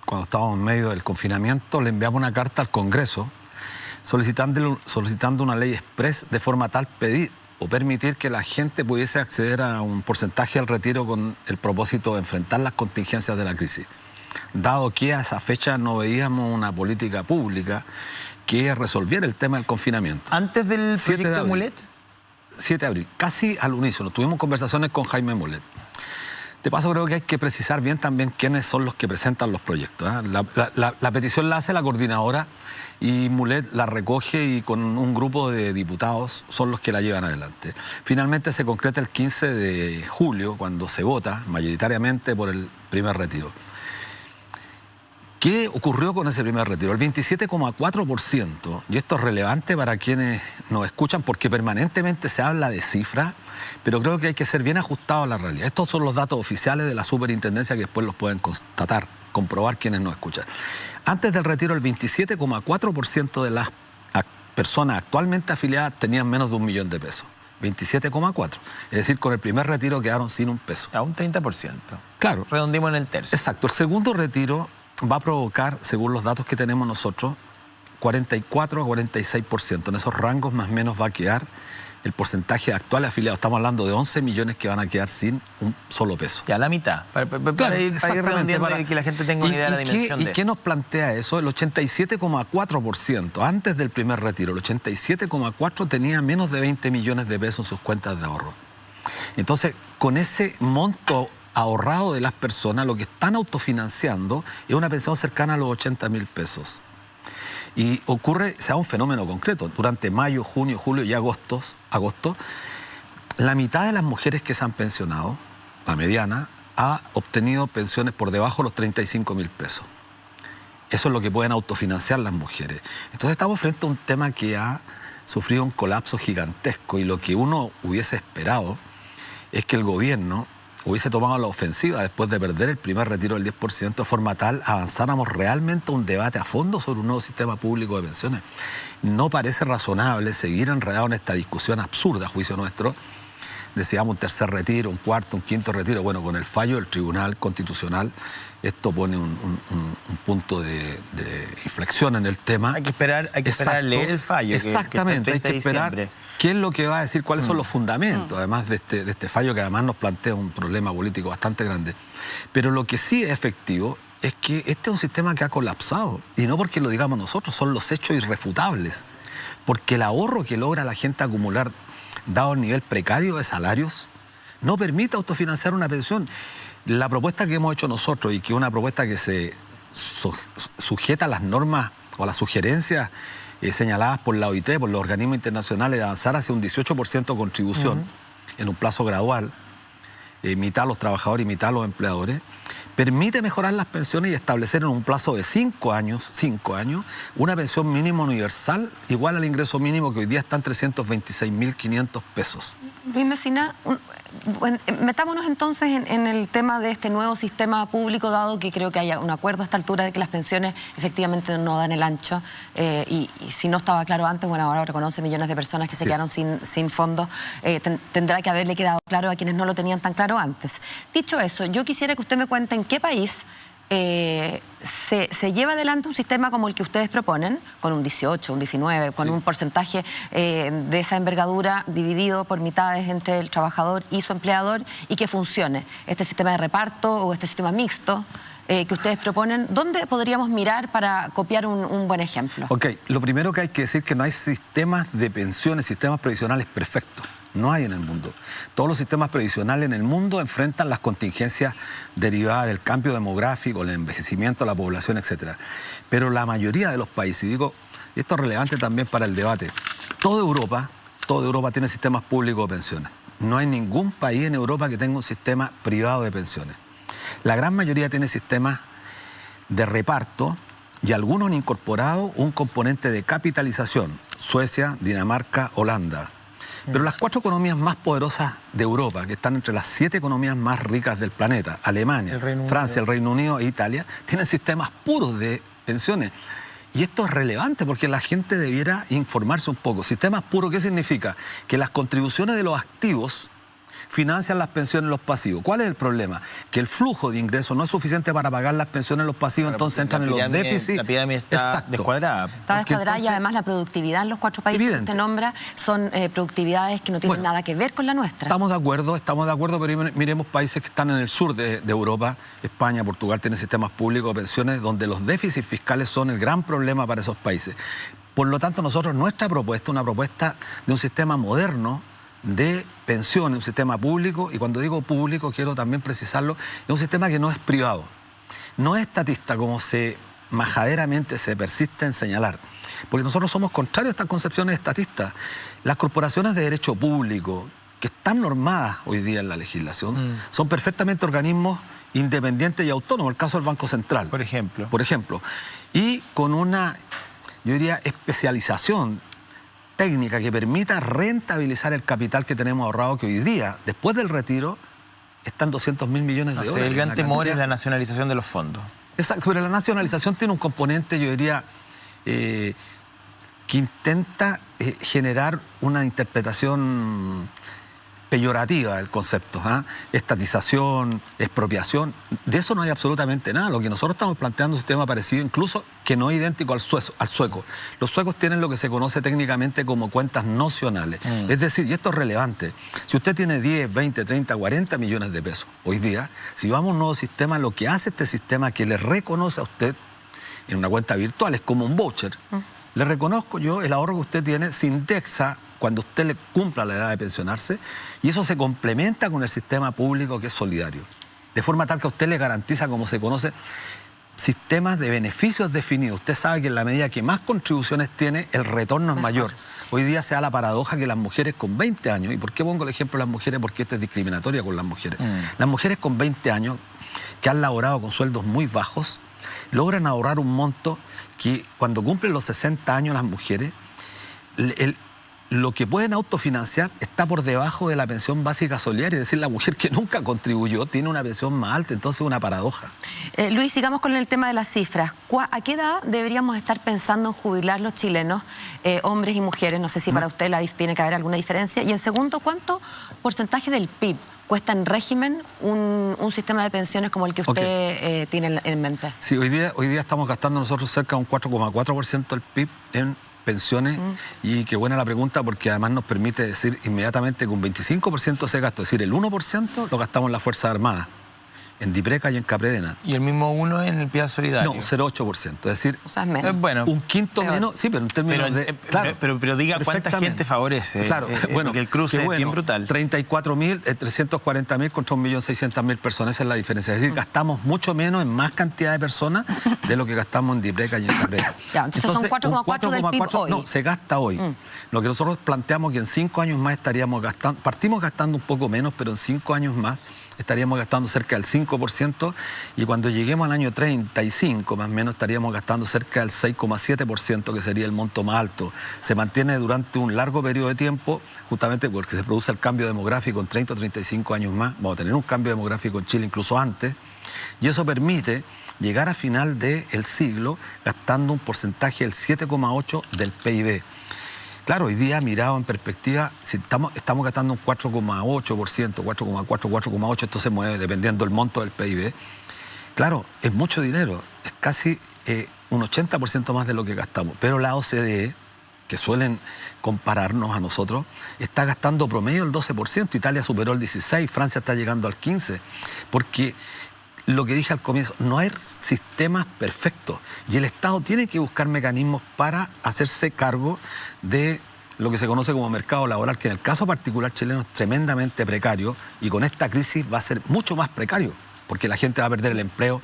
cuando estábamos en medio del confinamiento, le enviamos una carta al Congreso solicitando una ley express de forma tal pedir o permitir que la gente pudiese acceder a un porcentaje del retiro con el propósito de enfrentar las contingencias de la crisis. Dado que a esa fecha no veíamos una política pública que resolviera el tema del confinamiento. ¿Antes del proyecto de Mulet? 7 de abril, casi al unísono. Tuvimos conversaciones con Jaime Mulet. De paso, creo que hay que precisar bien también quiénes son los que presentan los proyectos, ¿eh? La petición la hace la coordinadora y Mulet la recoge, y con un grupo de diputados son los que la llevan adelante. Finalmente se concreta el 15 de julio, cuando se vota mayoritariamente por el primer retiro. ¿Qué ocurrió con ese primer retiro? El 27,4%, y esto es relevante para quienes nos escuchan, porque permanentemente se habla de cifras, pero creo que hay que ser bien ajustado a la realidad. Estos son los datos oficiales de la superintendencia que después los pueden constatar, comprobar quienes nos escuchan. Antes del retiro, el 27,4% de las personas actualmente afiliadas tenían menos de 1 millón de pesos. 27,4. Es decir, con el primer retiro quedaron sin un peso. A un 30%. Claro. Redondimos en el tercio. Exacto. El segundo retiro va a provocar, según los datos que tenemos nosotros, 44 a 46%. En esos rangos más o menos va a quedar el porcentaje actual de afiliados. Estamos hablando de 11 millones que van a quedar sin un solo peso. Ya, la mitad. Para ir redondeando y que la gente tenga una idea de la dimensión de... ¿Y qué nos plantea eso? El 87,4%, antes del primer retiro, el 87,4% tenía menos de 20 millones de pesos en sus cuentas de ahorro. Entonces, con ese monto ahorrado de las personas, lo que están autofinanciando es una pensión cercana a los 80.000 pesos. Y ocurre, se da un fenómeno concreto. Durante mayo, junio, julio y agosto, la mitad de las mujeres que se han pensionado, la mediana, ha obtenido pensiones por debajo de los 35.000 pesos. Eso es lo que pueden autofinanciar las mujeres. Entonces estamos frente a un tema que ha sufrido un colapso gigantesco, y lo que uno hubiese esperado es que el gobierno hubiese tomado la ofensiva después de perder el primer retiro del 10%, de forma tal avanzáramos realmente a un debate a fondo sobre un nuevo sistema público de pensiones. No parece razonable seguir enredado en esta discusión absurda, a juicio nuestro. Decíamos un tercer retiro, un cuarto, un quinto retiro. Bueno, con el fallo del Tribunal Constitucional, esto pone un punto de inflexión en el tema. Hay que esperar a leer el fallo. Exactamente, hay que esperar qué es lo que va a decir, cuáles son los fundamentos, además de este fallo que además nos plantea un problema político bastante grande. Pero lo que sí es efectivo es que este es un sistema que ha colapsado, y no porque lo digamos nosotros, son los hechos irrefutables. Porque el ahorro que logra la gente acumular, dado el nivel precario de salarios, no permite autofinanciar una pensión. La propuesta que hemos hecho nosotros, y que es una propuesta que se sujeta a las normas o a las sugerencias señaladas por la OIT, por los organismos internacionales, de avanzar hacia un 18% de contribución en un plazo gradual, mitad a los trabajadores y mitad a los empleadores, permite mejorar las pensiones y establecer en un plazo de 5 años, una pensión mínima universal igual al ingreso mínimo, que hoy día está en 326.500 pesos. Luis Mesina, metámonos entonces en el tema de este nuevo sistema público, dado que creo que haya un acuerdo a esta altura de que las pensiones efectivamente no dan el ancho, y si no estaba claro antes, bueno, ahora reconoce millones de personas que se quedaron sin fondos, tendrá que haberle quedado claro a quienes no lo tenían tan claro antes. Dicho eso, yo quisiera que usted me cuente en qué país se lleva adelante un sistema como el que ustedes proponen, con un 18, un 19, con un porcentaje de esa envergadura dividido por mitades entre el trabajador y su empleador, y que funcione. Este sistema de reparto o este sistema mixto que ustedes proponen, ¿dónde podríamos mirar para copiar un buen ejemplo? Ok, lo primero que hay que decir es que no hay sistemas de pensiones, sistemas previsionales perfectos. No hay en el mundo. Todos los sistemas previsionales en el mundo enfrentan las contingencias derivadas del cambio demográfico, el envejecimiento de la población, etc. Pero la mayoría de los países, y digo, esto es relevante también para el debate, toda Europa tiene sistemas públicos de pensiones. No hay ningún país en Europa que tenga un sistema privado de pensiones. La gran mayoría tiene sistemas de reparto, y algunos han incorporado un componente de capitalización. Suecia, Dinamarca, Holanda. Pero las 4 economías más poderosas de Europa, que están entre las 7 economías más ricas del planeta, Alemania, Francia, el Reino Unido e Italia, tienen sistemas puros de pensiones. Y esto es relevante porque la gente debiera informarse un poco. Sistemas puros, ¿qué significa? Que las contribuciones de los activos financian las pensiones de los pasivos. ¿Cuál es el problema? Que el flujo de ingresos no es suficiente para pagar las pensiones de los pasivos, entonces entran en los déficits. La pirámide está descuadrada. Está descuadrada, y además la productividad en los 4 países que usted nombra son productividades que no tienen nada que ver con la nuestra. Estamos de acuerdo, pero miremos países que están en el sur de Europa. España, Portugal tienen sistemas públicos de pensiones donde los déficits fiscales son el gran problema para esos países. Por lo tanto, nosotros, nuestra propuesta, una propuesta de un sistema moderno de pensiones, un sistema público, y cuando digo público quiero también precisarlo, es un sistema que no es privado, no es estatista como majaderamente se persiste en señalar, porque nosotros somos contrarios a estas concepciones estatistas. Las corporaciones de derecho público, que están normadas hoy día en la legislación, son perfectamente organismos independientes y autónomos, el caso del Banco Central, por ejemplo, y con una, yo diría, especialización técnica que permita rentabilizar el capital que tenemos ahorrado, que hoy día, después del retiro, están 200.000 millones de dólares. El gran temor es la nacionalización de los fondos. Exacto, pero la nacionalización tiene un componente, yo diría, que intenta generar una interpretación peyorativa del concepto, estatización, expropiación. De eso no hay absolutamente nada. Lo que nosotros estamos planteando es un sistema parecido, incluso que no es idéntico al sueco. Los suecos tienen lo que se conoce técnicamente como cuentas nocionales. Es decir, y esto es relevante, si usted tiene 10, 20, 30, 40 millones de pesos hoy día, si vamos a un nuevo sistema, lo que hace este sistema es que le reconoce a usted en una cuenta virtual, es como un voucher. Le reconozco yo el ahorro que usted tiene, se indexa cuando usted le cumpla la edad de pensionarse, y eso se complementa con el sistema público que es solidario. De forma tal que a usted le garantiza, como se conoce, sistemas de beneficios definidos. Usted sabe que en la medida que más contribuciones tiene, el retorno es mayor. Hoy día se da la paradoja que las mujeres con 20 años, ¿y por qué pongo el ejemplo de las mujeres? Porque esta es discriminatoria con las mujeres. Las mujeres con 20 años, que han laborado con sueldos muy bajos, logran ahorrar un monto que cuando cumplen los 60 años las mujeres, lo que pueden autofinanciar está por debajo de la pensión básica solidaria. Es decir, la mujer que nunca contribuyó tiene una pensión más alta, entonces es una paradoja. Luis, sigamos con el tema de las cifras. ¿A qué edad deberíamos estar pensando en jubilar los chilenos, hombres y mujeres? No sé si para usted tiene que haber alguna diferencia. Y en segundo, ¿cuánto porcentaje del PIB cuesta en régimen un sistema de pensiones como el que usted tiene en mente? Sí, hoy día estamos gastando nosotros cerca de un 4,4% del PIB en pensiones, y qué buena la pregunta, porque además nos permite decir inmediatamente que un 25% de ese gasto, es decir, el 1% lo gastamos en las Fuerzas Armadas, en Dipreca y en Capredena. ¿Y el mismo 1 en el Pilar Solidario? No, un 0,8%, es decir, o sea, es menos. Bueno, un quinto menos, sí, pero en términos de... Claro, pero diga cuánta gente favorece. Claro, bueno, el cruce es bien brutal. 340.000 contra 1.600.000 personas, esa es la diferencia. Es decir, gastamos mucho menos en más cantidad de personas de lo que gastamos en Dipreca y en Capredena. Entonces son 4,4 del PIB hoy. No, se gasta hoy. Lo que nosotros planteamos que en 5 años más estaríamos gastando, partimos gastando un poco menos, pero en 5 años más estaríamos gastando cerca del 5%, y cuando lleguemos al año 35, más o menos, estaríamos gastando cerca del 6,7%, que sería el monto más alto. Se mantiene durante un largo periodo de tiempo, justamente porque se produce el cambio demográfico en 30 o 35 años más. Vamos a tener un cambio demográfico en Chile incluso antes, y eso permite llegar a final del siglo gastando un porcentaje del 7,8% del PIB. Claro, hoy día, mirado en perspectiva, si estamos gastando un 4,8%, 4,4, 4,8%, esto se mueve dependiendo del monto del PIB. Claro, es mucho dinero, es casi un 80% más de lo que gastamos. Pero la OCDE, que suelen compararnos a nosotros, está gastando promedio el 12%, Italia superó el 16%, Francia está llegando al 15%, porque... Lo que dije al comienzo, no hay sistemas perfectos, y el Estado tiene que buscar mecanismos para hacerse cargo de lo que se conoce como mercado laboral, que en el caso particular chileno es tremendamente precario, y con esta crisis va a ser mucho más precario, porque la gente va a perder el empleo,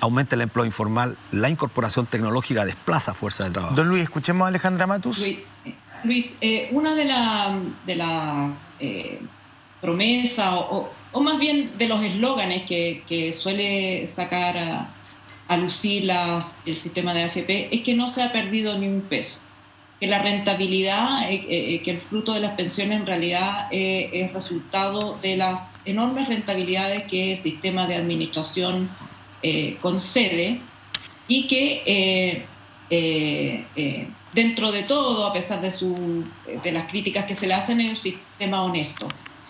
aumenta el empleo informal, la incorporación tecnológica desplaza fuerza de trabajo. Don Luis, escuchemos a Alejandra Matus. Luis, una de la promesa o más bien de los eslóganes que suele sacar a lucir el sistema de AFP es que no se ha perdido ni un peso, que la rentabilidad, que el fruto de las pensiones en realidad es resultado de las enormes rentabilidades que el sistema de administración concede, y que dentro de todo, a pesar de las críticas que se le hacen, es un sistema honesto.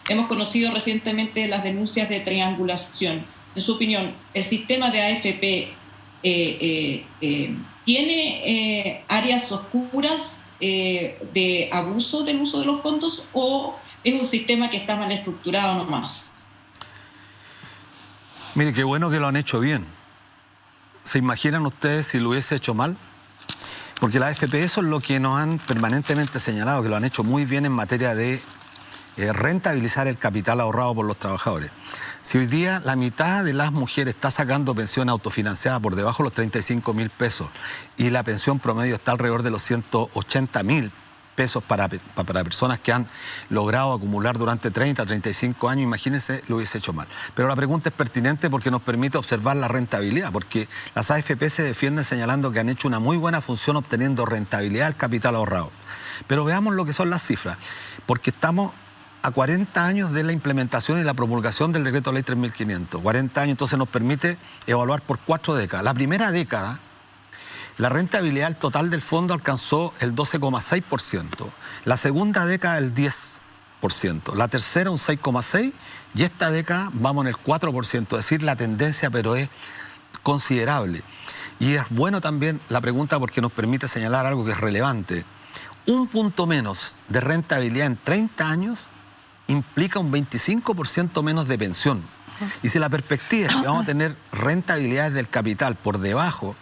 Hemos conocido recientemente las denuncias de triangulación. En su opinión, ¿el sistema de AFP tiene áreas oscuras de abuso del uso de los fondos, o es un sistema que está mal estructurado nomás? Mire, qué bueno que lo han hecho bien. ¿Se imaginan ustedes si lo hubiese hecho mal? Porque la AFP, eso es lo que nos han permanentemente señalado, que lo han hecho muy bien en materia de rentabilizar el capital ahorrado por los trabajadores. Si hoy día la mitad de las mujeres está sacando pensión autofinanciada por debajo de los 35.000 pesos y la pensión promedio está alrededor de los 180.000 pesos para personas que han logrado acumular durante 30, 35 años, imagínense, lo hubiese hecho mal. Pero la pregunta es pertinente porque nos permite observar la rentabilidad, porque las AFP se defienden señalando que han hecho una muy buena función obteniendo rentabilidad del capital ahorrado. Pero veamos lo que son las cifras, porque estamos a 40 años de la implementación y la promulgación del Decreto Ley 3.500. 40 años, entonces nos permite evaluar por 4 décadas. La primera década, la rentabilidad total del fondo alcanzó el 12,6%. La segunda década el 10%. La tercera un 6,6%. Y esta década vamos en el 4%. Es decir, la tendencia, pero es considerable. Y es bueno también la pregunta porque nos permite señalar algo que es relevante. Un punto menos de rentabilidad en 30 años implica un 25% menos de pensión. Y si la perspectiva es que vamos a tener rentabilidades del capital por debajo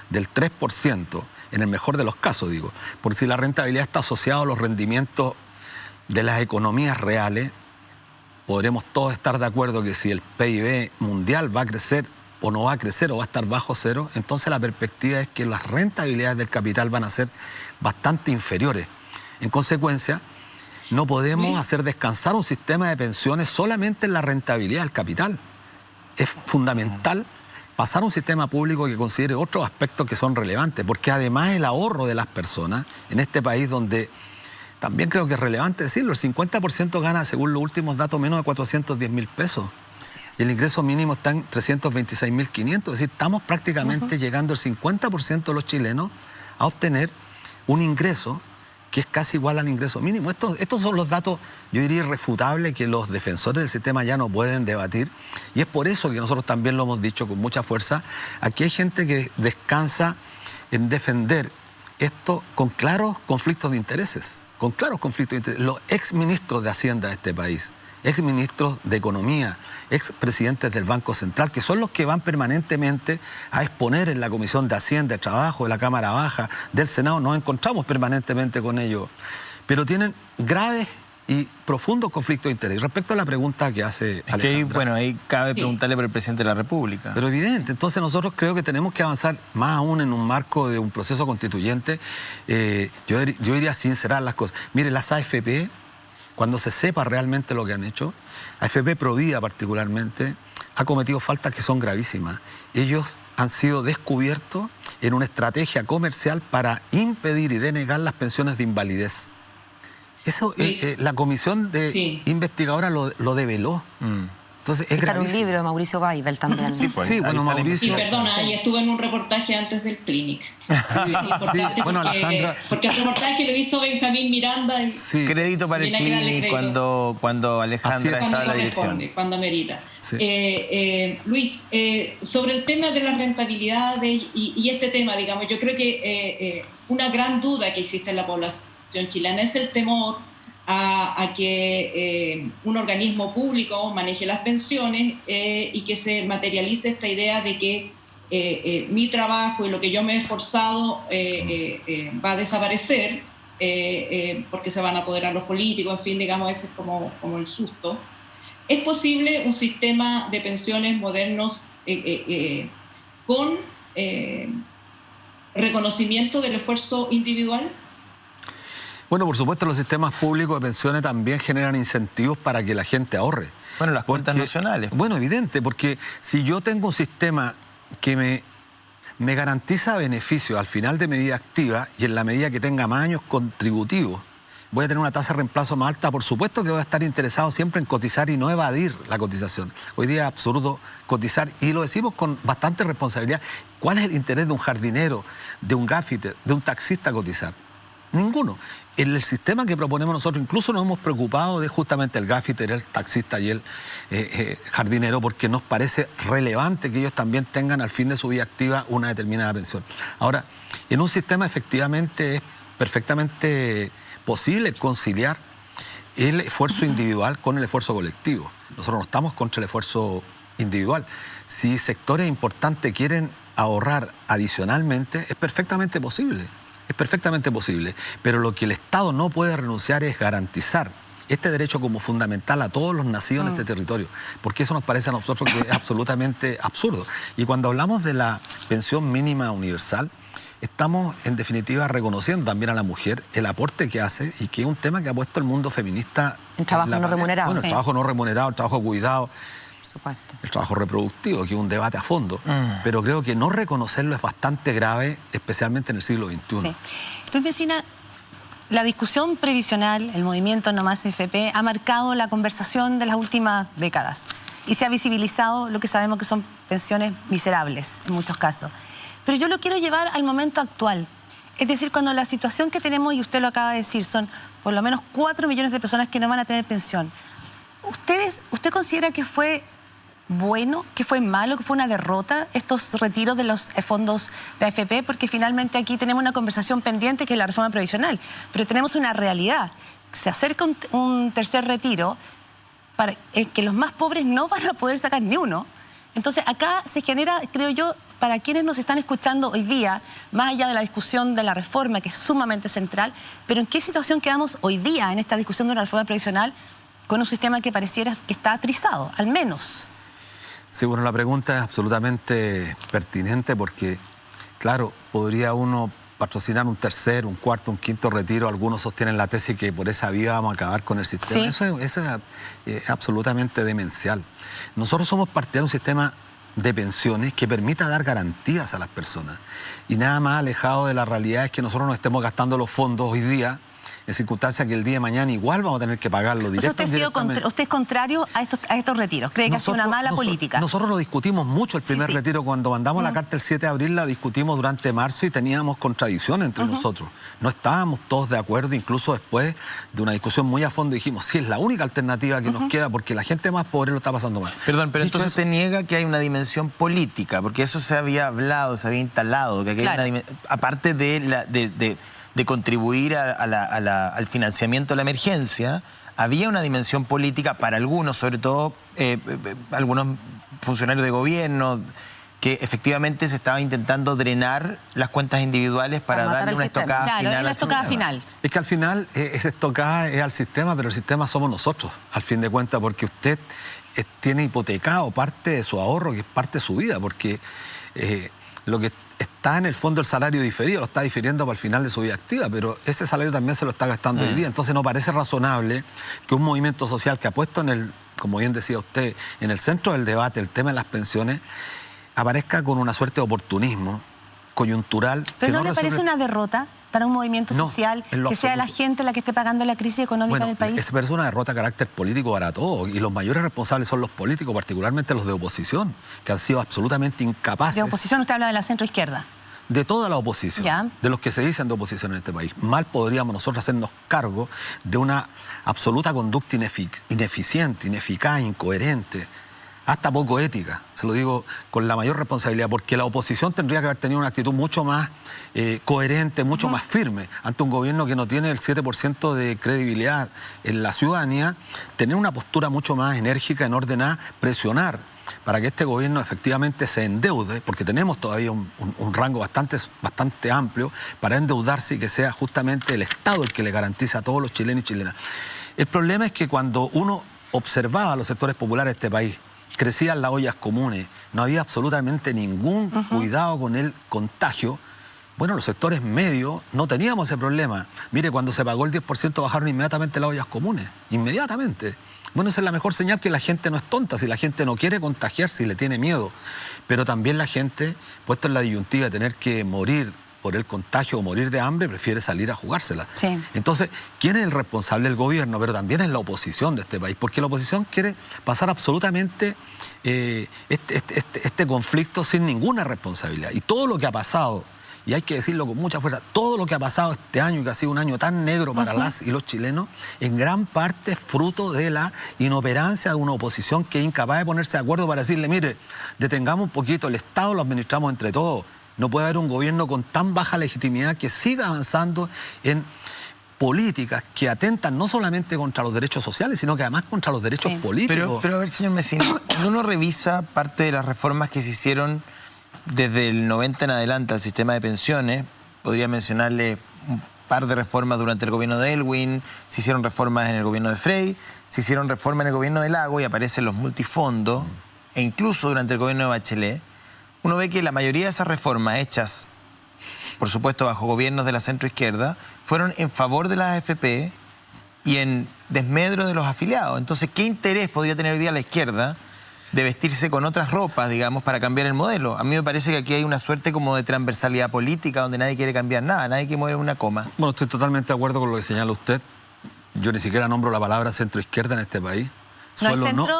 del 3%, en el mejor de los casos digo, porque si la rentabilidad está asociada a los rendimientos de las economías reales, podremos todos estar de acuerdo que si el PIB mundial va a crecer o no va a crecer o va a estar bajo cero, entonces la perspectiva es que las rentabilidades del capital van a ser bastante inferiores. En consecuencia, no podemos hacer descansar un sistema de pensiones solamente en la rentabilidad del capital. Es fundamental pasar a un sistema público que considere otros aspectos que son relevantes, porque además el ahorro de las personas en este país donde, también creo que es relevante decirlo, el 50% gana, según los últimos datos, menos de 410.000 pesos. Y el ingreso mínimo está en 326.500, es decir, estamos prácticamente llegando el 50% de los chilenos a obtener un ingreso que es casi igual al ingreso mínimo. Estos son los datos, yo diría, irrefutables que los defensores del sistema ya no pueden debatir. Y es por eso que nosotros también lo hemos dicho con mucha fuerza. Aquí hay gente que descansa en defender esto con claros conflictos de intereses. Con claros conflictos de intereses. Los exministros de Hacienda de este país, exministros de Economía, expresidentes del Banco Central, que son los que van permanentemente a exponer en la Comisión de Hacienda, de Trabajo, de la Cámara Baja, del Senado, nos encontramos permanentemente con ellos, pero tienen graves y profundos conflictos de interés. Respecto a la pregunta que hace Alejandra, ahí cabe preguntarle por el presidente de la República. Pero evidente, entonces nosotros creo que tenemos que avanzar más aún en un marco de un proceso constituyente. Yo diría sincerar las cosas. Mire, las AFP, cuando se sepa realmente lo que han hecho, AFP Provida particularmente, ha cometido faltas que son gravísimas. Ellos han sido descubiertos en una estrategia comercial para impedir y denegar las pensiones de invalidez. Eso la comisión de investigadora lo develó. Entonces, es está un libro de Mauricio Weibel también. Bueno, Mauricio... Y perdona, y estuve en un reportaje antes del Clinic. Bueno, Alejandra... Porque el reportaje lo hizo Benjamín Miranda. Crédito para el Clinic cuando Alejandra está en la dirección. Cuando amerita. Luis, sobre el tema de las rentabilidades y este tema, digamos, yo creo que una gran duda que existe en la población chilena es el temor a que un organismo público maneje las pensiones y que se materialice esta idea de que mi trabajo y lo que yo me he esforzado va a desaparecer porque se van a apoderar los políticos, en fin, digamos, ese es como el susto. ¿Es posible un sistema de pensiones modernos con reconocimiento del esfuerzo individual? Bueno, por supuesto, los sistemas públicos de pensiones también generan incentivos para que la gente ahorre. Bueno, las cuentas nacionales. Bueno, evidente, porque si yo tengo un sistema que me garantiza beneficios al final de mi vida activa y en la medida que tenga más años contributivos, voy a tener una tasa de reemplazo más alta, por supuesto que voy a estar interesado siempre en cotizar y no evadir la cotización. Hoy día es absurdo cotizar y lo decimos con bastante responsabilidad. ¿Cuál es el interés de un jardinero, de un gaffiter, de un taxista cotizar? Ninguno. En el sistema que proponemos nosotros, incluso nos hemos preocupado de justamente el gaffiter, el taxista y el jardinero, porque nos parece relevante que ellos también tengan al fin de su vida activa una determinada pensión. Ahora, en un sistema efectivamente es perfectamente posible conciliar el esfuerzo individual con el esfuerzo colectivo. Nosotros no estamos contra el esfuerzo individual. Si sectores importantes quieren ahorrar adicionalmente, es perfectamente posible. Es perfectamente posible, pero lo que el Estado no puede renunciar es garantizar este derecho como fundamental a todos los nacidos en este territorio, porque eso nos parece a nosotros que es absolutamente absurdo. Y cuando hablamos de la pensión mínima universal, estamos en definitiva reconociendo también a la mujer el aporte que hace y que es un tema que ha puesto el mundo feminista. El trabajo no remunerado. Bueno, el trabajo no remunerado, el trabajo cuidado, Supuesto. el trabajo reproductivo, que es un debate a fondo. Pero creo que no reconocerlo es bastante grave, especialmente en el siglo XXI. Sí. Luis Mesina, la discusión previsional, el movimiento No Más AFP, ha marcado la conversación de las últimas décadas y se ha visibilizado lo que sabemos que son pensiones miserables en muchos casos. Pero yo lo quiero llevar al momento actual. Es decir, cuando la situación que tenemos, y usted lo acaba de decir, son por lo menos 4 millones de personas que no van a tener pensión. ¿Usted considera que fue bueno, que fue malo, que fue una derrota estos retiros de los fondos de AFP? Porque finalmente aquí tenemos una conversación pendiente que es la reforma previsional, pero tenemos una realidad. Se acerca un tercer retiro para que los más pobres no van a poder sacar ni uno. Entonces acá se genera, creo yo, para quienes nos están escuchando hoy día, más allá de la discusión de la reforma, que es sumamente central, pero ¿en qué situación quedamos hoy día en esta discusión de una reforma previsional con un sistema que pareciera que está atrizado, al menos? Sí, bueno, la pregunta es absolutamente pertinente porque, claro, podría uno patrocinar un tercer, un cuarto, un quinto retiro. Algunos sostienen la tesis que por esa vía vamos a acabar con el sistema. Sí. Eso es absolutamente demencial. Nosotros somos parte de un sistema de pensiones que permita dar garantías a las personas. Y nada más alejado de la realidad es que nosotros nos estemos gastando los fondos hoy día en circunstancias que el día de mañana igual vamos a tener que pagarlo directamente. ¿Usted es contrario a estos retiros? ¿Cree que ha sido una mala política? Nosotros lo discutimos mucho el primer retiro. Cuando mandamos la carta el 7 de abril la discutimos durante marzo y teníamos contradicciones entre nosotros. No estábamos todos de acuerdo, incluso después de una discusión muy a fondo dijimos, sí, es la única alternativa que nos queda porque la gente más pobre lo está pasando mal. Perdón, pero entonces usted niega que hay una dimensión política, porque eso se había hablado, se había instalado, que aquí hay una aparte de contribuir al financiamiento de la emergencia, había una dimensión política para algunos, sobre todo algunos funcionarios de gobierno, que efectivamente se estaba intentando drenar las cuentas individuales para darle una estocada final. Claro, una estocada final. Es que al final esa estocada es al sistema, pero el sistema somos nosotros, al fin de cuentas, porque usted tiene hipotecado parte de su ahorro, que es parte de su vida, porque lo que está en el fondo el salario diferido, lo está difiriendo para el final de su vida activa, pero ese salario también se lo está gastando hoy día. Entonces no parece razonable que un movimiento social que ha puesto en el, como bien decía usted, en el centro del debate el tema de las pensiones, aparezca con una suerte de oportunismo coyuntural. ¿Pero no le parece una derrota para un movimiento social que sea la gente la que esté pagando la crisis económica en el país? Es una derrota de carácter político para todos y los mayores responsables son los políticos, particularmente los de oposición, que han sido absolutamente incapaces. De oposición usted habla de la centroizquierda. De toda la oposición, de los que se dicen de oposición en este país. Mal podríamos nosotros hacernos cargo de una absoluta conducta ineficiente, ineficaz, incoherente, hasta poco ética, se lo digo con la mayor responsabilidad, porque la oposición tendría que haber tenido una actitud mucho más coherente, mucho más firme, ante un gobierno que no tiene el 7% de credibilidad en la ciudadanía, tener una postura mucho más enérgica, en orden a presionar para que este gobierno efectivamente se endeude, porque tenemos todavía un rango bastante amplio para endeudarse y que sea justamente el Estado el que le garantice a todos los chilenos y chilenas. El problema es que cuando uno observaba a los sectores populares de este país, crecían las ollas comunes, no había absolutamente ningún cuidado con el contagio. Bueno, los sectores medios no teníamos ese problema. Mire, cuando se pagó el 10% bajaron inmediatamente las ollas comunes, inmediatamente. Bueno, esa es la mejor señal que la gente no es tonta, si la gente no quiere contagiarse y le tiene miedo. Pero también la gente, puesto en la disyuntiva de tener que morir por el contagio o morir de hambre, prefiere salir a jugársela. Sí. Entonces, ¿quién es el responsable? El gobierno, pero también es la oposición de este país, porque la oposición quiere pasar absolutamente este conflicto sin ninguna responsabilidad. Y todo lo que ha pasado, y hay que decirlo con mucha fuerza, todo lo que ha pasado este año, que ha sido un año tan negro para las y los chilenos, en gran parte es fruto de la inoperancia de una oposición que es incapaz de ponerse de acuerdo para decirle, mire, detengamos un poquito, el Estado lo administramos entre todos. No puede haber un gobierno con tan baja legitimidad que siga avanzando en políticas que atentan no solamente contra los derechos sociales, sino que además contra los derechos políticos. Pero a ver, señor Mesina, cuando uno revisa parte de las reformas que se hicieron desde el 90 en adelante al sistema de pensiones, podría mencionarle un par de reformas durante el gobierno de Elwin, se hicieron reformas en el gobierno de Frey, se hicieron reformas en el gobierno de Lago y aparecen los multifondos, e incluso durante el gobierno de Bachelet. Uno ve que la mayoría de esas reformas hechas por supuesto bajo gobiernos de la centroizquierda, fueron en favor de las AFP y en desmedro de los afiliados. Entonces, ¿qué interés podría tener hoy día la izquierda de vestirse con otras ropas, digamos, para cambiar el modelo? A mí me parece que aquí hay una suerte como de transversalidad política donde nadie quiere cambiar nada, nadie quiere mover una coma. Bueno, estoy totalmente de acuerdo con lo que señala usted. Yo ni siquiera nombro la palabra centroizquierda en este país.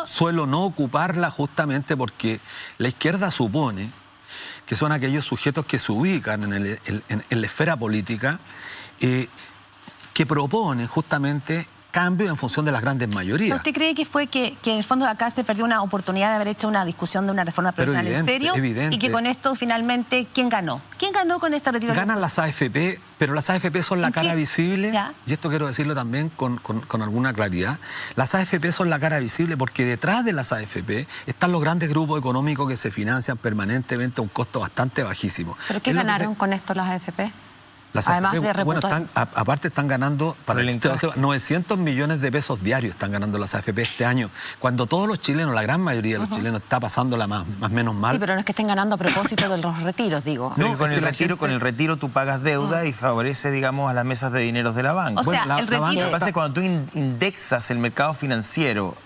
Suelo no ocuparla justamente porque la izquierda supone que son aquellos sujetos que se ubican en la esfera política, que proponen justamente cambios en función de las grandes mayorías. ¿Usted cree que fue que en el fondo acá se perdió una oportunidad de haber hecho una discusión de una reforma profesional en serio? Evidente. Y que con esto finalmente, ¿quién ganó? ¿Quién ganó con esta retiro? Ganan las AFP, pero las AFP son la cara visible, ¿Ya? Y esto quiero decirlo también con alguna claridad. Las AFP son la cara visible porque detrás de las AFP están los grandes grupos económicos que se financian permanentemente a un costo bastante bajísimo. ¿Pero qué ganaron con esto las AFP? Las Además AFP, de bueno, aparte están ganando, para el 900 millones de pesos diarios están ganando las AFP este año, cuando todos los chilenos, la gran mayoría de los chilenos está pasándola más o menos mal. Sí, pero no es que estén ganando a propósito de los retiros, digo. No, con el retiro tú pagas deuda y favorece, digamos, a las mesas de dineros de la banca. O sea, el retiro... Lo que pasa es que cuando tú indexas el mercado financiero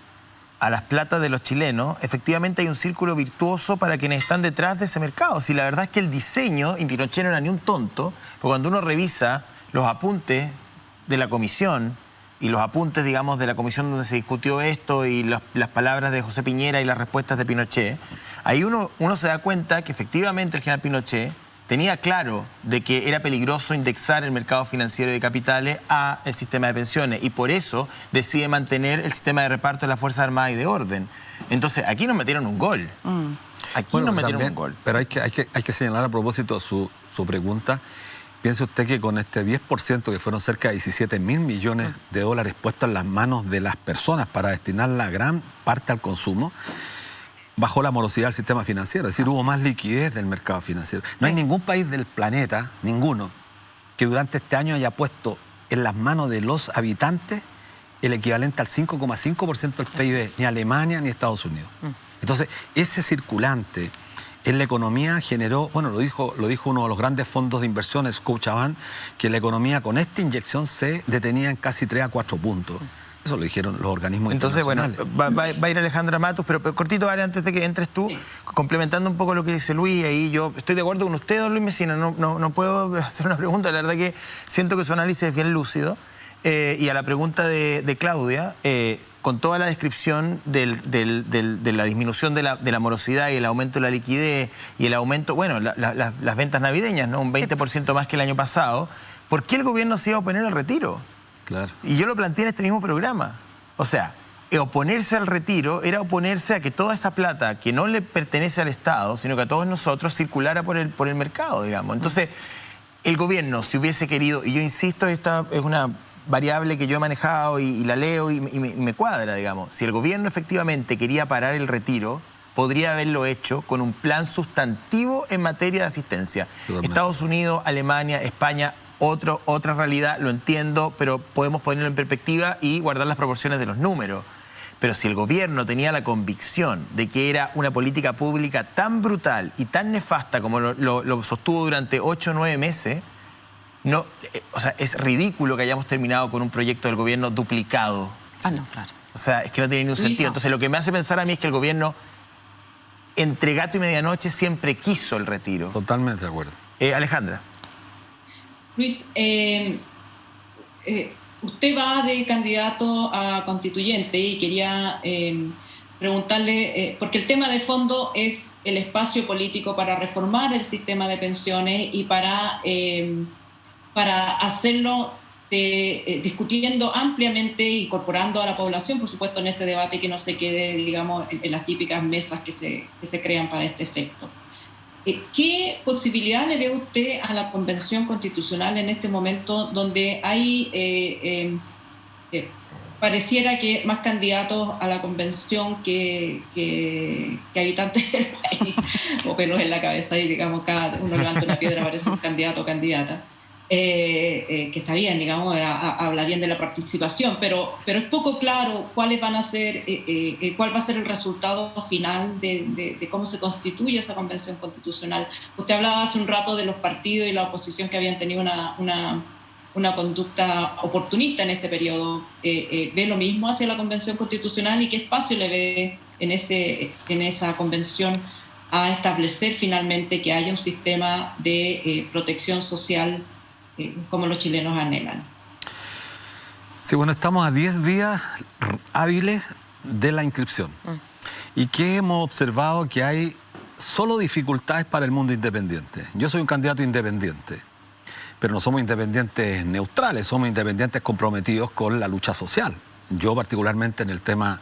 a las platas de los chilenos, efectivamente hay un círculo virtuoso para quienes están detrás de ese mercado. Si la verdad es que el diseño, y Pinochet no era ni un tonto, porque cuando uno revisa los apuntes de la comisión y los apuntes, digamos, de la comisión donde se discutió esto y las palabras de José Piñera y las respuestas de Pinochet, ahí uno se da cuenta que efectivamente el general Pinochet tenía claro de que era peligroso indexar el mercado financiero de capitales a el sistema de pensiones y por eso decide mantener el sistema de reparto de las Fuerzas Armadas y de orden. Entonces, aquí nos metieron un gol. Aquí nos metieron un gol. Pero hay que señalar a propósito su pregunta. Piense usted que con este 10%, que fueron cerca de 17.000 millones de dólares puestos en las manos de las personas para destinar la gran parte al consumo, bajó la morosidad del sistema financiero, es decir, hubo más liquidez del mercado financiero. No hay ningún país del planeta, ninguno, que durante este año haya puesto en las manos de los habitantes el equivalente al 5,5% del PIB, ni Alemania ni Estados Unidos. Entonces, ese circulante en la economía generó, bueno, lo dijo uno de los grandes fondos de inversiones, Scotiabank, que la economía con esta inyección se detenía en casi 3 a 4 puntos. Eso lo dijeron los organismos internacionales. Entonces, bueno, va a ir Alejandra Matus, pero cortito, vale, antes de que entres tú, complementando un poco lo que dice Luis, ahí yo estoy de acuerdo con usted, don Luis Mesina, no puedo hacer una pregunta, la verdad que siento que su análisis es bien lúcido, y a la pregunta de Claudia, con toda la descripción de la disminución de la morosidad y el aumento de la liquidez y el aumento, bueno, las ventas navideñas, ¿no? Un 20% más que el año pasado, ¿por qué el gobierno se iba a oponer al retiro? Claro. Y yo lo planteé en este mismo programa. O sea, oponerse al retiro era oponerse a que toda esa plata que no le pertenece al Estado, sino que a todos nosotros, circulara por el mercado, digamos. Entonces, el gobierno, si hubiese querido, y yo insisto, esta es una variable que yo he manejado y la leo y me cuadra, digamos. Si el gobierno efectivamente quería parar el retiro, podría haberlo hecho con un plan sustantivo en materia de asistencia. Totalmente. Estados Unidos, Alemania, España... Otra realidad, lo entiendo, pero podemos ponerlo en perspectiva y guardar las proporciones de los números. Pero si el gobierno tenía la convicción de que era una política pública tan brutal y tan nefasta como lo sostuvo durante 8 o 9 meses, no, o sea, es ridículo que hayamos terminado con un proyecto del gobierno duplicado. No, claro. O sea, es que no tiene ningún sentido. Entonces, lo que me hace pensar a mí es que el gobierno, entre gato y medianoche, siempre quiso el retiro. Totalmente de acuerdo. Alejandra. Luis, usted va de candidato a constituyente y quería preguntarle, porque el tema de fondo es el espacio político para reformar el sistema de pensiones y para hacerlo discutiendo ampliamente, incorporando a la población, por supuesto, en este debate, que no se quede, digamos, en las típicas mesas que se crean para este efecto. ¿Qué posibilidad le ve usted a la Convención Constitucional en este momento donde hay, pareciera que más candidatos a la Convención que habitantes del país, o pelos en la cabeza y digamos cada uno levanta una piedra, parece un candidato o candidata? que está bien, digamos, habla bien de la participación, pero es poco claro cuáles van a ser, cuál va a ser el resultado final de cómo se constituye esa convención constitucional. Usted hablaba hace un rato de los partidos y la oposición que habían tenido una conducta oportunista en este periodo. ¿Ve lo mismo hacia la convención constitucional y qué espacio le ve en esa convención a establecer finalmente que haya un sistema de protección social como los chilenos anhelan? Sí, bueno, estamos a 10 días hábiles de la inscripción. ¿Y qué hemos observado? Que hay solo dificultades para el mundo independiente. Yo soy un candidato independiente, pero no somos independientes neutrales, somos independientes comprometidos con la lucha social. Yo particularmente en el tema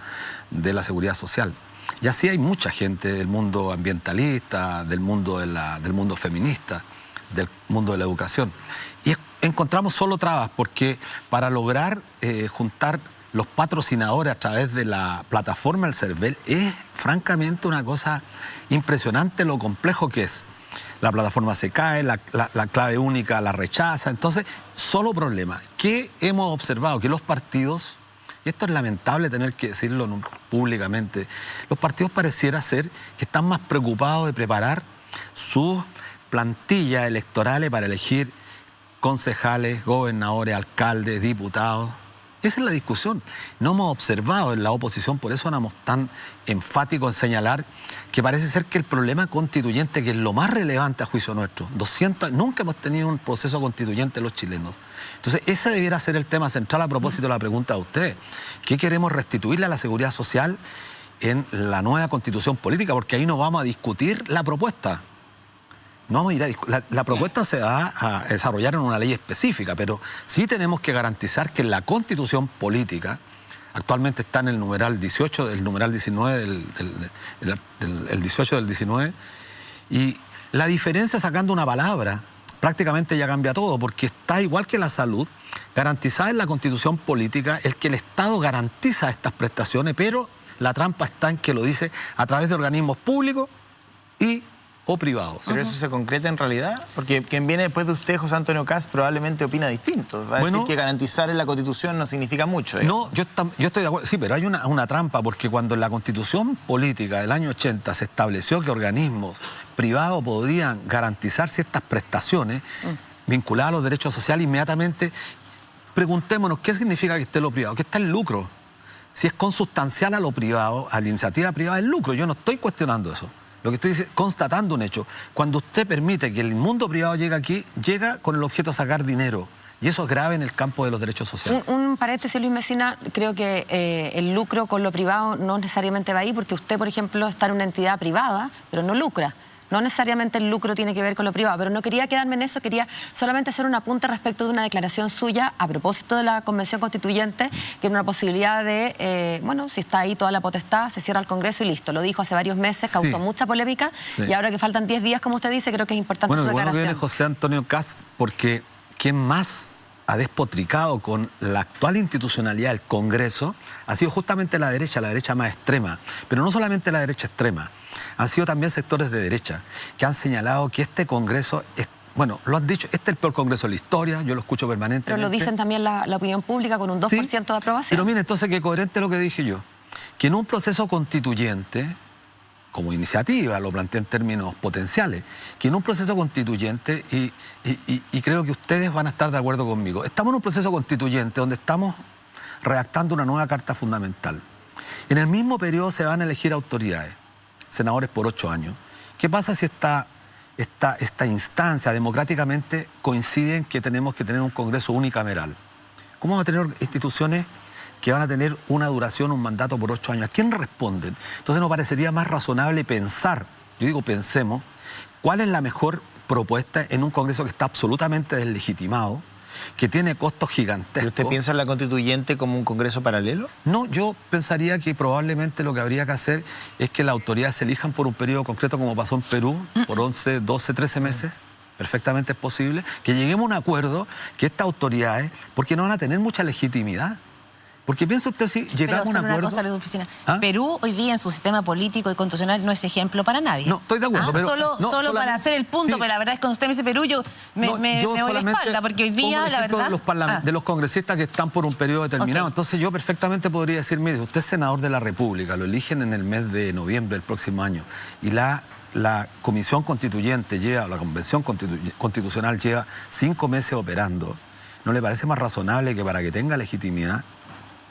de la seguridad social. Y así hay mucha gente del mundo ambientalista, del mundo feminista, del mundo de la educación. Y encontramos solo trabas, porque para lograr juntar los patrocinadores a través de la plataforma del CERVEL es francamente una cosa impresionante lo complejo que es. La plataforma se cae, la clave única la rechaza, entonces solo problema. ¿Qué hemos observado? Que los partidos, y esto es lamentable tener que decirlo públicamente, los partidos pareciera ser que están más preocupados de preparar sus plantillas electorales para elegir concejales, gobernadores, alcaldes, diputados. Esa es la discusión. No hemos observado en la oposición, por eso éramos tan enfáticos en señalar que parece ser que el problema constituyente, que es lo más relevante a juicio nuestro, nunca hemos tenido un proceso constituyente los chilenos. Entonces, ese debiera ser el tema central a propósito de la pregunta de ustedes. ¿Qué queremos restituirle a la seguridad social en la nueva constitución política? Porque ahí no vamos a discutir la propuesta. No vamos a ir a la propuesta se va a desarrollar en una ley específica, pero sí tenemos que garantizar que la constitución política, actualmente está en el numeral 18, el numeral 19, el 18 del 19, y la diferencia sacando una palabra prácticamente ya cambia todo, porque está igual que la salud, garantizada en la constitución política, el que el Estado garantiza estas prestaciones, pero la trampa está en que lo dice a través de organismos públicos o privados. ¿Pero eso se concreta en realidad? Porque quien viene después de usted, José Antonio Kast, probablemente opina distinto. Va a decir que garantizar en la Constitución no significa mucho. No, yo estoy de acuerdo. Sí, pero hay una trampa, porque cuando en la Constitución política del año 80 se estableció que organismos privados podían garantizar ciertas prestaciones vinculadas a los derechos sociales, inmediatamente preguntémonos qué significa que esté lo privado, que está el lucro. Si es consustancial a lo privado, a la iniciativa privada, el lucro. Yo no estoy cuestionando eso. Lo que estoy constatando un hecho. Cuando usted permite que el mundo privado llegue aquí, llega con el objeto de sacar dinero. Y eso es grave en el campo de los derechos sociales. Un paréntesis, Luis Mesina, creo que el lucro con lo privado no necesariamente va ahí, porque usted, por ejemplo, está en una entidad privada, pero no lucra. No necesariamente el lucro tiene que ver con lo privado, pero no quería quedarme en eso, quería solamente hacer un apunte respecto de una declaración suya a propósito de la Convención Constituyente, que era una posibilidad de, bueno, si está ahí toda la potestad, se cierra el Congreso y listo. Lo dijo hace varios meses, causó mucha polémica, y ahora que faltan 10 días, como usted dice, creo que es importante su declaración. Bueno, viene José Antonio Kast, porque ¿quién más ha despotricado con la actual institucionalidad del Congreso? Ha sido justamente la derecha más extrema, pero no solamente la derecha extrema. Han sido también sectores de derecha que han señalado que este Congreso, bueno, lo han dicho, este es el peor Congreso de la historia, yo lo escucho permanentemente. Pero lo dicen también la opinión pública con un 2% de aprobación. Pero mire, entonces qué coherente lo que dije yo, que en un proceso constituyente, como iniciativa, lo planteé en términos potenciales, que en un proceso constituyente, y creo que ustedes van a estar de acuerdo conmigo, estamos en un proceso constituyente donde estamos redactando una nueva Carta Fundamental. En el mismo periodo se van a elegir autoridades, senadores por 8 años. ¿Qué pasa si esta instancia democráticamente coincide en que tenemos que tener un Congreso unicameral? ¿Cómo vamos a tener instituciones que van a tener una duración, un mandato por 8 años? ¿A quién responden? Entonces nos parecería más razonable pensar, yo digo pensemos, cuál es la mejor propuesta en un Congreso que está absolutamente deslegitimado, que tiene costos gigantescos. ¿Usted piensa en la constituyente como un Congreso paralelo? No, yo pensaría que probablemente lo que habría que hacer es que las autoridades se elijan por un periodo concreto, como pasó en Perú, por 11, 12, 13 meses. Perfectamente es posible que lleguemos a un acuerdo que estas autoridades, porque no van a tener mucha legitimidad, Porque piensa usted si llegamos a un acuerdo... ¿Ah? Perú hoy día en su sistema político y constitucional no es ejemplo para nadie. No, estoy de acuerdo, pero... Solo para hacer el punto, pero la verdad es que cuando usted me dice Perú, yo me voy la espalda, porque hoy día, la verdad... de los congresistas que están por un periodo determinado. Okay. Entonces yo perfectamente podría decir, mire, usted es senador de la República, lo eligen en el mes de noviembre del próximo año, y la Comisión Constituyente la Convención Constitucional lleva 5 meses operando. ¿No le parece más razonable que para que tenga legitimidad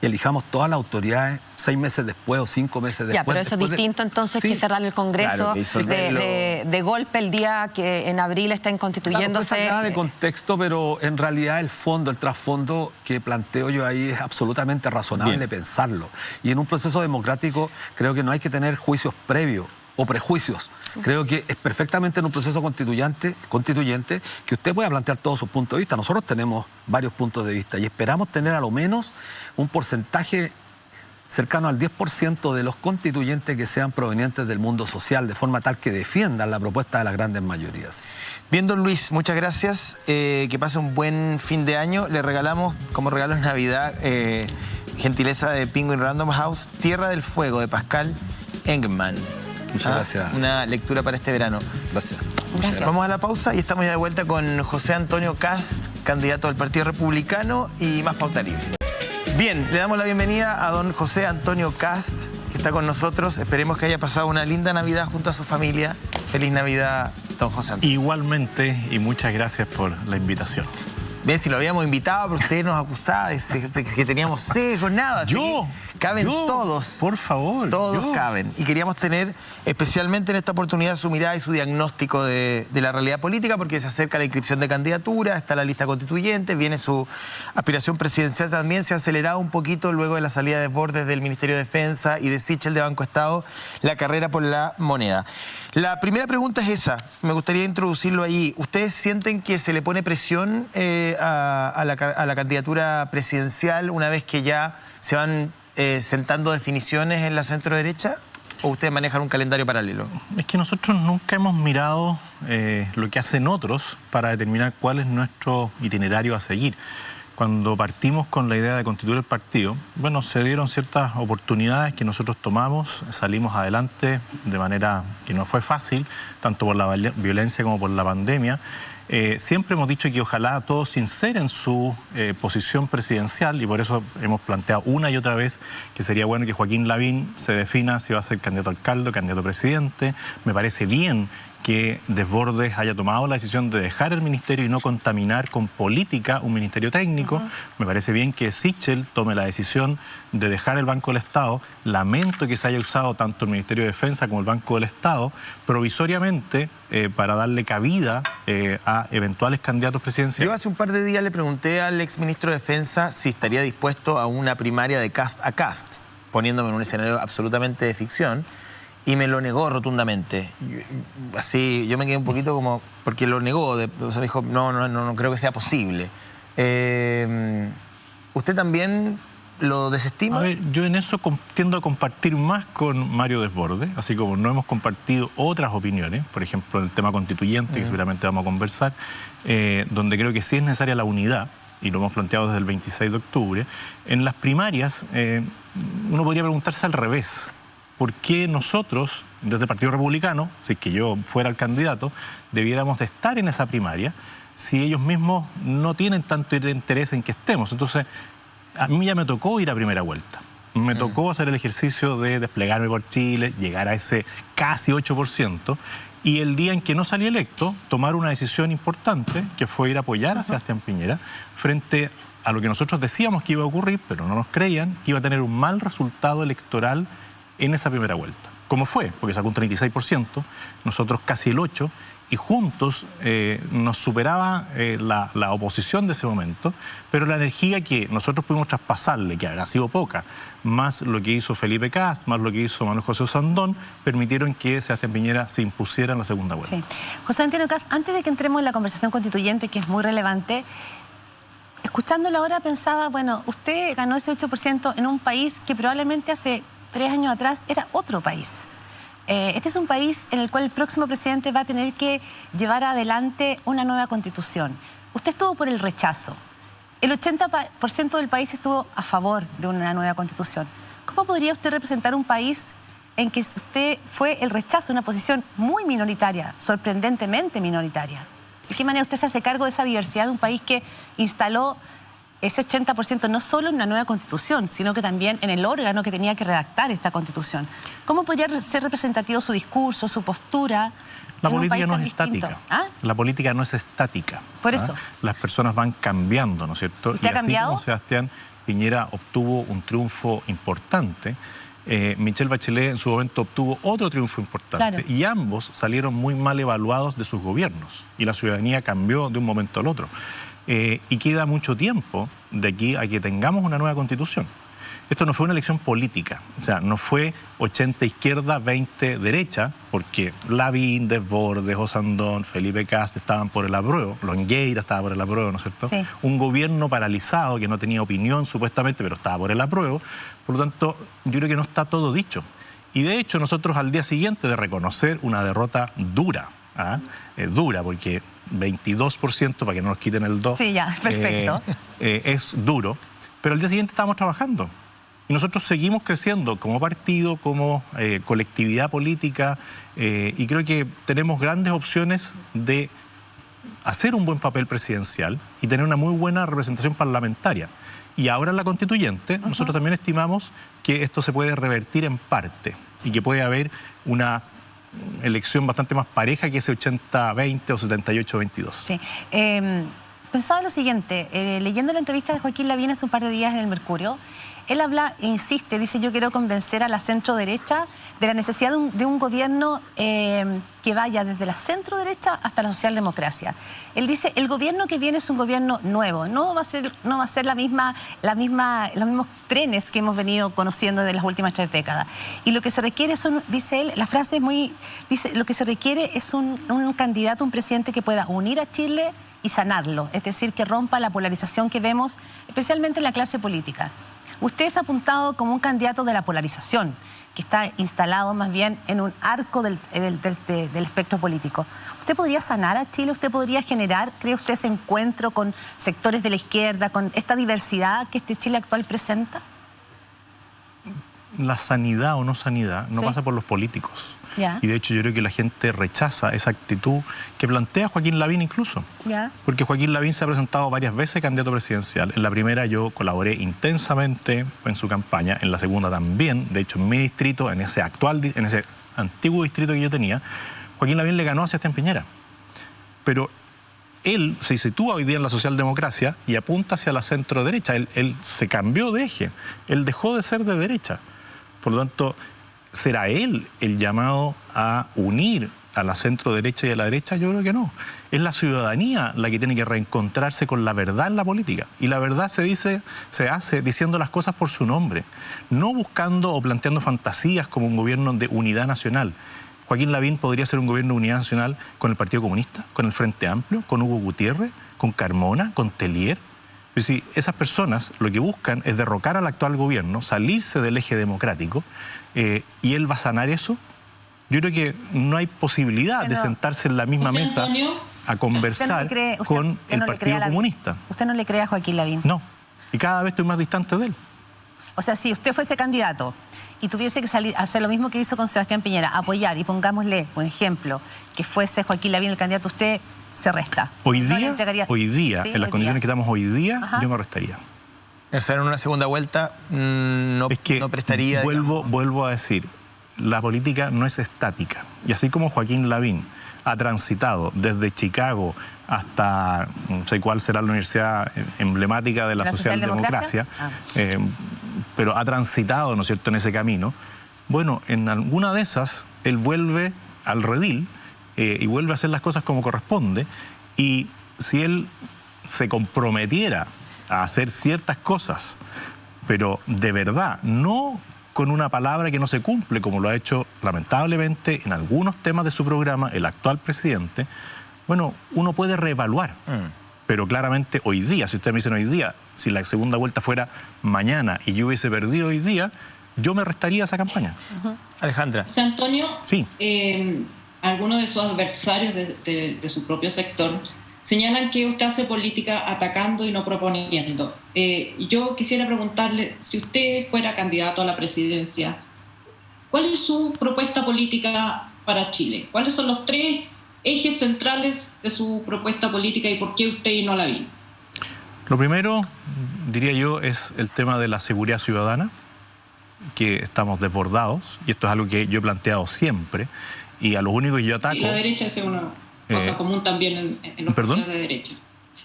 elijamos todas las autoridades 6 meses después o 5 meses después? Ya, pero eso es distinto entonces que cerrar el Congreso de golpe el día que en abril estén constituyéndose. Claro, fue sacada de contexto, pero en realidad el fondo, el trasfondo que planteo yo ahí es absolutamente razonable pensarlo. Y en un proceso democrático creo que no hay que tener juicios previos o prejuicios. Creo que es perfectamente en un proceso constituyente que usted pueda plantear todos sus puntos de vista. Nosotros tenemos varios puntos de vista y esperamos tener a lo menos un porcentaje cercano al 10% de los constituyentes que sean provenientes del mundo social, de forma tal que defiendan la propuesta de las grandes mayorías. Bien, don Luis, muchas gracias. Que pase un buen fin de año. Le regalamos como regalo de Navidad, gentileza de Penguin Random House, Tierra del Fuego, de Pascal Engman. Muchas gracias. Una lectura para este verano. Gracias. Vamos a la pausa y estamos ya de vuelta con José Antonio Kast, candidato del Partido Republicano y Más Pauta Libre. Bien, le damos la bienvenida a don José Antonio Kast, que está con nosotros. Esperemos que haya pasado una linda Navidad junto a su familia. Feliz Navidad, don José Antonio. Igualmente, y muchas gracias por la invitación. Bien, si lo habíamos invitado, pero usted nos acusaba de que teníamos sesgos, nada. Caben todos. Por favor. Todos caben. Y queríamos tener, especialmente en esta oportunidad, su mirada y su diagnóstico de la realidad política, porque se acerca la inscripción de candidatura, está la lista constituyente, viene su aspiración presidencial también. Se ha acelerado un poquito luego de la salida de Bordes del Ministerio de Defensa y de Sichel de Banco Estado, la carrera por la moneda. La primera pregunta es esa. Me gustaría introducirlo allí. ¿Ustedes sienten que se le pone presión a la candidatura presidencial una vez que ya se van sentando definiciones en la centro derecha? ¿O ustedes manejan un calendario paralelo? Es que nosotros nunca hemos mirado lo que hacen otros para determinar cuál es nuestro itinerario a seguir. Cuando partimos con la idea de constituir el partido, bueno, se dieron ciertas oportunidades que nosotros tomamos, salimos adelante de manera que no fue fácil, tanto por la violencia como por la pandemia. Siempre hemos dicho que ojalá todos sinceren su posición presidencial y por eso hemos planteado una y otra vez que sería bueno que Joaquín Lavín se defina si va a ser candidato a alcalde o candidato a presidente. Me parece bien que Desbordes haya tomado la decisión de dejar el ministerio y no contaminar con política un ministerio técnico. Me parece bien que Sichel tome la decisión de dejar el Banco del Estado. Lamento que se haya usado tanto el Ministerio de Defensa como el Banco del Estado provisoriamente para darle cabida a eventuales candidatos presidenciales. Yo hace un par de días le pregunté al exministro de Defensa si estaría dispuesto a una primaria de Kast a Kast, poniéndome en un escenario absolutamente de ficción. Y me lo negó rotundamente. Yo me quedé un poquito como... Porque lo negó, o sea, dijo, no creo que sea posible. ¿Usted también lo desestima? A ver, yo en eso tiendo a compartir más con Mario Desbordes, así como no hemos compartido otras opiniones, por ejemplo, en el tema constituyente, que seguramente vamos a conversar, donde creo que sí es necesaria la unidad, y lo hemos planteado desde el 26 de octubre. En las primarias, uno podría preguntarse al revés. ¿Por qué nosotros, desde el Partido Republicano, si es que yo fuera el candidato, debiéramos de estar en esa primaria si ellos mismos no tienen tanto interés en que estemos? Entonces, a mí ya me tocó ir a primera vuelta. Me tocó hacer el ejercicio de desplegarme por Chile, llegar a ese casi 8%, y el día en que no salí electo, tomar una decisión importante, que fue ir a apoyar a Sebastián Piñera, frente a lo que nosotros decíamos que iba a ocurrir, pero no nos creían, que iba a tener un mal resultado electoral en esa primera vuelta. ¿Cómo fue? Porque sacó un 36%, nosotros casi el 8%, y juntos nos superaba la oposición de ese momento, pero la energía que nosotros pudimos traspasarle, que habrá sido poca, más lo que hizo Felipe Kast, más lo que hizo Manuel José Osandón, permitieron que Sebastián Piñera se impusiera en la segunda vuelta. Sí. José Antonio Kast, antes de que entremos en la conversación constituyente, que es muy relevante, escuchándolo ahora pensaba, bueno, usted ganó ese 8% en un país que probablemente hace 3 años atrás era otro país. Este es un país en el cual el próximo presidente va a tener que llevar adelante una nueva constitución. Usted estuvo por el rechazo. El 80% del país estuvo a favor de una nueva constitución. ¿Cómo podría usted representar un país en que usted fue el rechazo, una posición muy minoritaria, sorprendentemente minoritaria? ¿De qué manera usted se hace cargo de esa diversidad de un país que instaló ese 80% no solo en una nueva constitución, sino que también en el órgano que tenía que redactar esta constitución? ¿Cómo podría ser representativo su discurso, su postura? La política no es estática. ¿Ah? La política no es estática. Por eso. Las personas van cambiando, ¿no es cierto? ¿Usted ha cambiado? Así como Sebastián Piñera obtuvo un triunfo importante, Michelle Bachelet en su momento obtuvo otro triunfo importante. Claro. Y ambos salieron muy mal evaluados de sus gobiernos. Y la ciudadanía cambió de un momento al otro. Y queda mucho tiempo de aquí a que tengamos una nueva constitución. Esto no fue una elección política, o sea, no fue 80 izquierda, 20 derecha, porque Lavín, Desbordes, Osandón, Felipe Kast estaban por el apruebo, Longueira estaba por el apruebo, ¿no es cierto? Sí. Un gobierno paralizado que no tenía opinión supuestamente, pero estaba por el apruebo. Por lo tanto, yo creo que no está todo dicho. Y de hecho, nosotros al día siguiente de reconocer una derrota dura, dura porque 22%, para que no nos quiten el 2%, sí, ya, perfecto. Es duro, pero al día siguiente estábamos trabajando. Y nosotros seguimos creciendo como partido, como colectividad política, y creo que tenemos grandes opciones de hacer un buen papel presidencial y tener una muy buena representación parlamentaria. Y ahora en la constituyente, nosotros también estimamos que esto se puede revertir en parte y que puede haber una elección bastante más pareja que ese 80-20 o 78-22. Sí. Pensaba lo siguiente, leyendo la entrevista de Joaquín Lavín hace un par de días en El Mercurio, él habla e insiste, dice: yo quiero convencer a la centro-derecha de la necesidad de un gobierno que vaya desde la centro-derecha hasta la socialdemocracia. Él dice: el gobierno que viene es un gobierno nuevo, no va a ser los mismos trenes que hemos venido conociendo de las últimas 3 décadas. Y lo que se requiere dice él, la frase es muy, dice, lo que se requiere es un candidato, un presidente que pueda unir a Chile y sanarlo, es decir, que rompa la polarización que vemos, especialmente en la clase política. Usted es apuntado como un candidato de la polarización, que está instalado más bien en un arco del espectro político. ¿Usted podría sanar a Chile? ¿Usted podría generar, cree usted, ese encuentro con sectores de la izquierda, con esta diversidad que este Chile actual presenta? La sanidad o no sanidad no pasa por los políticos. Ya. Y de hecho yo creo que la gente rechaza esa actitud que plantea Joaquín Lavín incluso. Ya. Porque Joaquín Lavín se ha presentado varias veces candidato presidencial. En la primera yo colaboré intensamente en su campaña, en la segunda también. De hecho en mi distrito, en ese antiguo distrito que yo tenía, Joaquín Lavín le ganó a Sebastián Piñera. Pero él se sitúa hoy día en la socialdemocracia y apunta hacia la centro derecha. Él se cambió de eje, él dejó de ser de derecha. Por lo tanto, ¿será él el llamado a unir a la centro derecha y a la derecha? Yo creo que no. Es la ciudadanía la que tiene que reencontrarse con la verdad en la política. Y la verdad se hace diciendo las cosas por su nombre, no buscando o planteando fantasías como un gobierno de unidad nacional. Joaquín Lavín podría ser un gobierno de unidad nacional con el Partido Comunista, con el Frente Amplio, con Hugo Gutiérrez, con Carmona, con Tellier. Es decir, esas personas lo que buscan es derrocar al actual gobierno, salirse del eje democrático, y él va a sanar eso. Yo creo que no hay posibilidad de sentarse en la misma mesa a conversar con el Partido Comunista. ¿Usted no le cree a Joaquín Lavín? No, y cada vez estoy más distante de él. O sea, si usted fuese candidato y tuviese que salir a hacer lo mismo que hizo con Sebastián Piñera, apoyar, y pongámosle, por ejemplo, que fuese Joaquín Lavín el candidato, usted se resta. Hoy día, ¿sí? En las condiciones que estamos hoy día, yo me restaría. O sea, en una segunda vuelta no prestaría... Vuelvo a decir, la política no es estática. Y así como Joaquín Lavín ha transitado desde Chicago hasta, no sé cuál será la universidad emblemática de la socialdemocracia, pero ha transitado, ¿no es cierto?, en ese camino. Bueno, en alguna de esas, él vuelve al redil, y vuelve a hacer las cosas como corresponde, y si él se comprometiera a hacer ciertas cosas, pero de verdad, no con una palabra que no se cumple, como lo ha hecho lamentablemente en algunos temas de su programa el actual presidente, bueno, uno puede reevaluar, pero claramente hoy día, si ustedes me dicen hoy día, si la segunda vuelta fuera mañana y yo hubiese perdido hoy día, yo me restaría esa campaña. Alejandra. José Antonio, sí. Algunos de sus adversarios de su propio sector señalan que usted hace política atacando y no proponiendo. Yo quisiera preguntarle, si usted fuera candidato a la presidencia, ¿cuál es su propuesta política para Chile? ¿Cuáles son los 3 ejes centrales de su propuesta política y por qué usted no la vino? Lo primero, diría yo, es el tema de la seguridad ciudadana, que estamos desbordados, y esto es algo que yo he planteado siempre, y a los únicos que yo ataco... Y la derecha es una cosa común también en los partidos de derecha.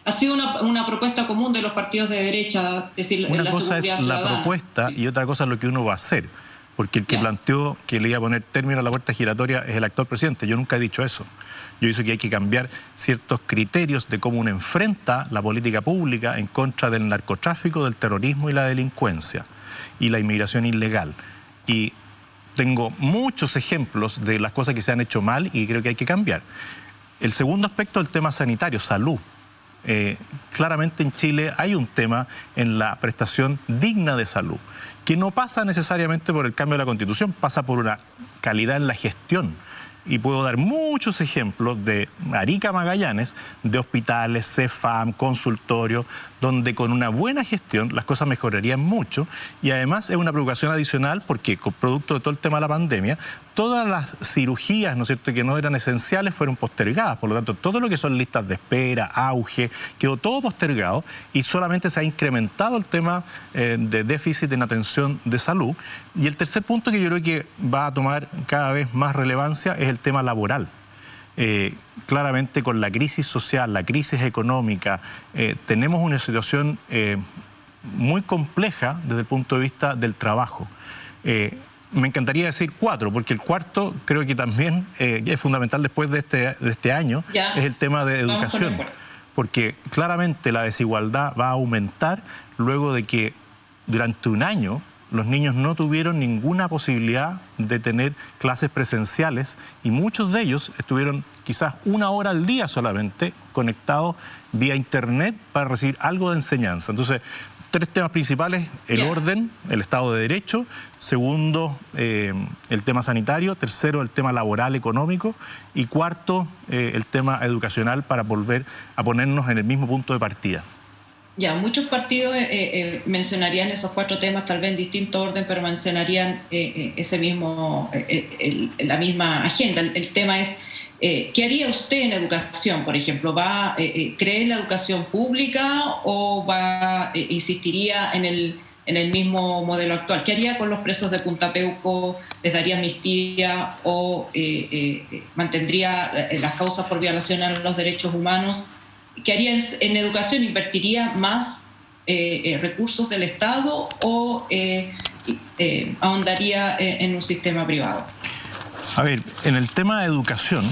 Ha sido una propuesta común de los partidos de derecha, decir, una la cosa seguridad es la ciudadana. propuesta, y otra cosa es lo que uno va a hacer, porque el que planteó que le iba a poner término a la puerta giratoria es el actual presidente. Yo nunca he dicho eso. Yo he dicho que hay que cambiar ciertos criterios de cómo uno enfrenta la política pública en contra del narcotráfico, del terrorismo y la delincuencia y la inmigración ilegal. Y tengo muchos ejemplos de las cosas que se han hecho mal y creo que hay que cambiar. El segundo aspecto es el tema sanitario, salud. Claramente en Chile hay un tema en la prestación digna de salud, que no pasa necesariamente por el cambio de la Constitución, pasa por una calidad en la gestión. Y puedo dar muchos ejemplos de Arica a Magallanes, de hospitales, CEFAM, consultorios, donde con una buena gestión las cosas mejorarían mucho. Y además es una preocupación adicional porque, producto de todo el tema de la pandemia, todas las cirugías, ¿no es cierto?, que no eran esenciales fueron postergadas. Por lo tanto, todo lo que son listas de espera, auge, quedó todo postergado y solamente se ha incrementado el tema de déficit en atención de salud. Y el tercer punto que yo creo que va a tomar cada vez más relevancia es el tema laboral. Claramente con la crisis social, la crisis económica, tenemos una situación muy compleja desde el punto de vista del trabajo. Me encantaría decir 4, porque el cuarto creo que también es fundamental después de este año, es el tema de educación. Porque claramente la desigualdad va a aumentar luego de que durante un año los niños no tuvieron ninguna posibilidad de tener clases presenciales y muchos de ellos estuvieron quizás 1 hora al día solamente conectados vía internet para recibir algo de enseñanza. Entonces, 3 temas principales: el orden, el Estado de Derecho; segundo, el tema sanitario; tercero, el tema laboral, económico; y cuarto, el tema educacional, para volver a ponernos en el mismo punto de partida. Ya, muchos partidos mencionarían esos 4 temas, tal vez en distinto orden, pero mencionarían la misma agenda. El tema es, ¿qué haría usted en educación, por ejemplo? ¿Cree en la educación pública o insistiría en el mismo modelo actual? ¿Qué haría con los presos de Punta Peuco? ¿Les daría amnistía o mantendría las causas por violación a los derechos humanos? ¿Qué haría en educación? ¿Invertiría más recursos del Estado o ahondaría en un sistema privado? A ver, en el tema de educación,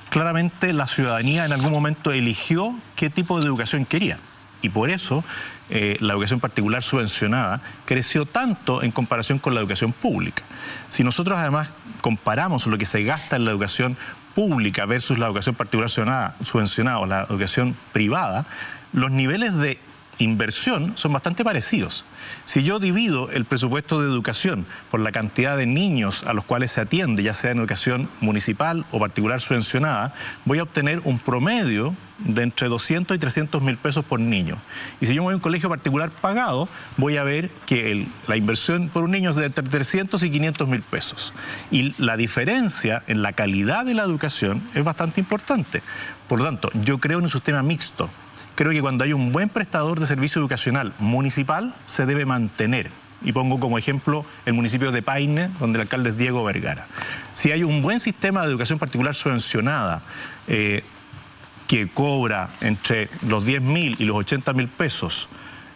claramente la ciudadanía en algún momento eligió qué tipo de educación quería. Y por eso la educación particular subvencionada creció tanto en comparación con la educación pública. Si nosotros además comparamos lo que se gasta en la educación pública versus la educación particular subvencionada o la educación privada, los niveles de inversión son bastante parecidos. Si yo divido el presupuesto de educación por la cantidad de niños a los cuales se atiende, ya sea en educación municipal o particular subvencionada, voy a obtener un promedio de entre 200 y 300 mil pesos por niño. Y si yo me voy a un colegio particular pagado, voy a ver que la inversión por un niño es de entre 300 y 500 mil pesos. Y la diferencia en la calidad de la educación es bastante importante. Por lo tanto, yo creo en un sistema mixto. Creo que cuando hay un buen prestador de servicio educacional municipal, se debe mantener. Y pongo como ejemplo el municipio de Paine, donde el alcalde es Diego Vergara. Si hay un buen sistema de educación particular subvencionada, que cobra entre los 10.000 y los 80.000 pesos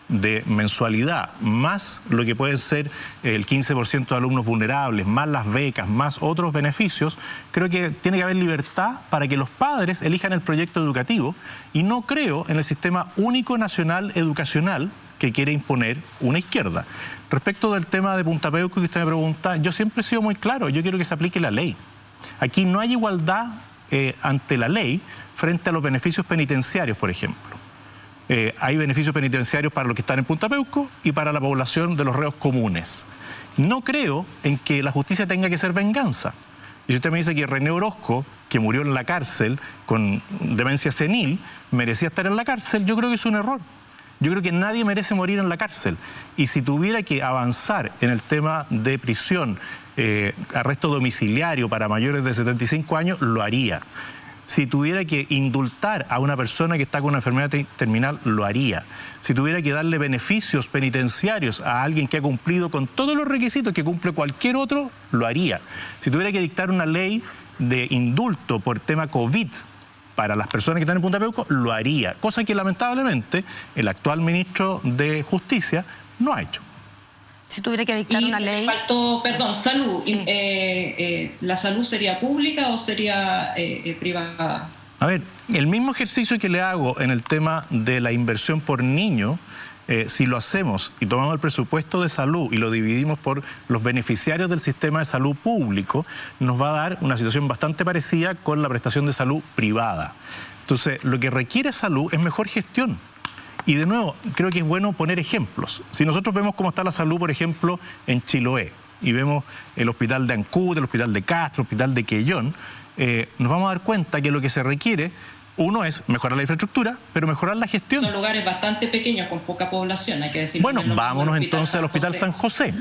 de mensualidad, más lo que puede ser el 15% de alumnos vulnerables, más las becas, más otros beneficios, creo que tiene que haber libertad para que los padres elijan el proyecto educativo, y no creo en el sistema único nacional educacional que quiere imponer una izquierda. Respecto del tema de Punta Peuco que usted me pregunta, yo siempre he sido muy claro: yo quiero que se aplique la ley. Aquí no hay igualdad ante la ley frente a los beneficios penitenciarios, por ejemplo. Hay beneficios penitenciarios para los que están en Punta Peuco y para la población de los reos comunes. No creo en que la justicia tenga que ser venganza. Y si usted me dice que René Orozco, que murió en la cárcel con demencia senil, merecía estar en la cárcel, yo creo que es un error. Yo creo que nadie merece morir en la cárcel. Y si tuviera que avanzar en el tema de prisión, arresto domiciliario para mayores de 75 años, lo haría. Si tuviera que indultar a una persona que está con una enfermedad terminal, lo haría. Si tuviera que darle beneficios penitenciarios a alguien que ha cumplido con todos los requisitos que cumple cualquier otro, lo haría. Si tuviera que dictar una ley de indulto por tema COVID para las personas que están en Punta Peuco, lo haría. Cosa que lamentablemente el actual ministro de Justicia no ha hecho. Si tuviera que dictar una ley... Faltó, perdón, salud. Sí. ¿La salud sería pública o sería privada? A ver, el mismo ejercicio que le hago en el tema de la inversión por niño, si lo hacemos y tomamos el presupuesto de salud y lo dividimos por los beneficiarios del sistema de salud público, nos va a dar una situación bastante parecida con la prestación de salud privada. Entonces, lo que requiere salud es mejor gestión. Y de nuevo, creo que es bueno poner ejemplos. Si nosotros vemos cómo está la salud, por ejemplo, en Chiloé, y vemos el hospital de Ancud, el hospital de Castro, el hospital de Quellón, nos vamos a dar cuenta que lo que se requiere, uno es mejorar la infraestructura, pero mejorar la gestión. Son lugares bastante pequeños, con poca población, hay que decir. Bueno, vámonos entonces al Hospital San José,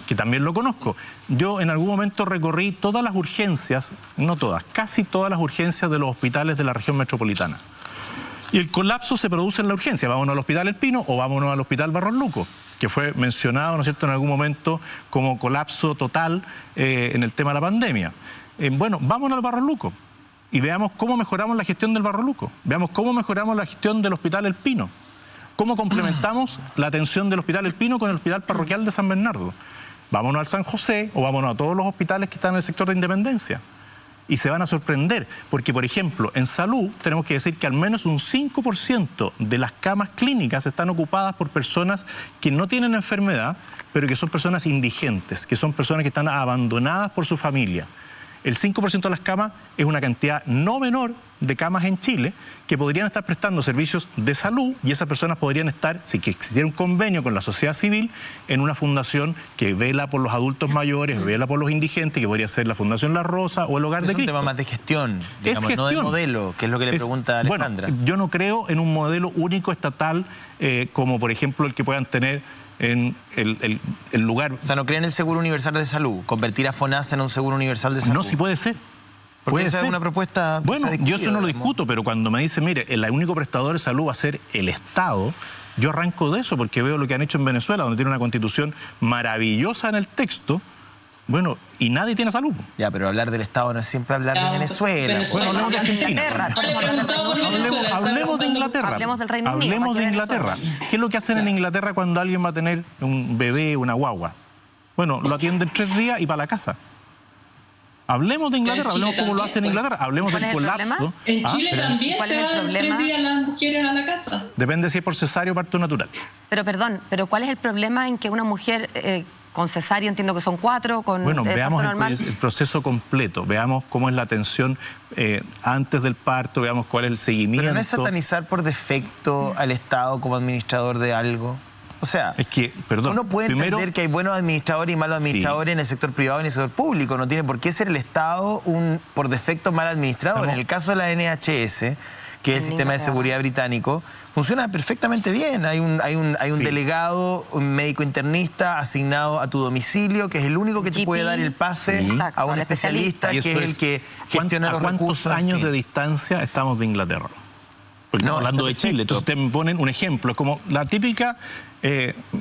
que también lo conozco. Yo en algún momento recorrí todas las urgencias, no todas, casi todas las urgencias de los hospitales de la región metropolitana. Y el colapso se produce en la urgencia. Vámonos al Hospital El Pino o vámonos al Hospital Barros Luco, que fue mencionado, ¿no es cierto?, en algún momento como colapso total en el tema de la pandemia. Bueno, vámonos al Barros Luco y veamos cómo mejoramos la gestión del Barros Luco. Veamos cómo mejoramos la gestión del Hospital El Pino. Cómo complementamos la atención del Hospital El Pino con el Hospital Parroquial de San Bernardo. Vámonos al San José o vámonos a todos los hospitales que están en el sector de Independencia. Y se van a sorprender, porque por ejemplo, en salud tenemos que decir que al menos un 5% de las camas clínicas están ocupadas por personas que no tienen enfermedad, pero que son personas indigentes, que son personas que están abandonadas por su familia. El 5% de las camas es una cantidad no menor de camas en Chile que podrían estar prestando servicios de salud y esas personas podrían estar, si existiera un convenio con la sociedad civil, en una fundación que vela por los adultos mayores, vela por los indigentes, que podría ser la Fundación La Rosa o el Hogar de Cristo. Es un tema más de gestión, digamos, gestión. no de modelo, que es lo que le pregunta Alejandra. Bueno, yo no creo en un modelo único estatal como por ejemplo el que puedan tener en el lugar... O sea, ¿no creen en el seguro universal de salud? ¿Convertir a FONASA en un seguro universal de salud? No, sí puede ser. Puede ser una propuesta... Bueno, yo eso no lo discuto, pero cuando me dicen, mire, el único prestador de salud va a ser el Estado, yo arranco de eso porque veo lo que han hecho en Venezuela, donde tiene una constitución maravillosa en el texto, bueno, y nadie tiene salud. Ya, pero hablar del Estado no es siempre hablar de Venezuela. Bueno, hablemos de Argentina. Hablemos de Inglaterra. Hablemos del Reino Unido. Hablemos de Inglaterra. ¿Qué es lo que hacen en Inglaterra cuando alguien va a tener un bebé, una guagua? Bueno, lo atienden 3 días y para la casa. Hablemos de Inglaterra, hablemos cómo lo hacen en Inglaterra, hablemos del colapso. En Chile también se van 3 días las mujeres a la casa. Depende si es por cesárea o parto natural. Pero perdón, pero ¿cuál es el problema en que una mujer con cesárea, entiendo que son 4, con bueno, veamos parto normal? el proceso completo, veamos cómo es la atención antes del parto, veamos cuál es el seguimiento. Pero no es satanizar por defecto al Estado como administrador de algo. O sea, es que, perdón, uno puede entender que hay buenos administradores y malos administradores en el sector privado y en el sector público. No tiene por qué ser el Estado un, por defecto, mal administrador. En el caso de la NHS, que es el sistema de seguridad británico, funciona perfectamente bien. Hay un delegado, un médico internista asignado a tu domicilio, que es el único que te puede dar el pase a un especialista, que es el que gestiona los recursos. ¿A cuántos años de distancia estamos de Inglaterra? Porque estamos hablando de Chile. Entonces te ponen un ejemplo. Es como la típica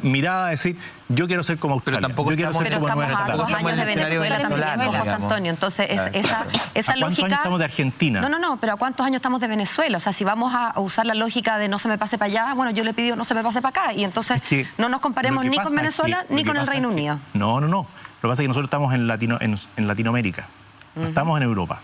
mirada de decir, yo quiero ser como Australia. Pero tampoco yo quiero ser como estamos Nueva a 2 años de Venezuela también, José Antonio. Entonces, esa ¿A cuántos lógica... años estamos de Argentina? No, pero ¿a cuántos años estamos de Venezuela? O sea, si vamos a usar la lógica de no se me pase para allá, bueno, yo le pido no se me pase para acá. Y entonces no nos comparemos ni con Venezuela ni con el Reino Unido. No. Lo que pasa es que nosotros estamos en Latinoamérica. No estamos en Europa.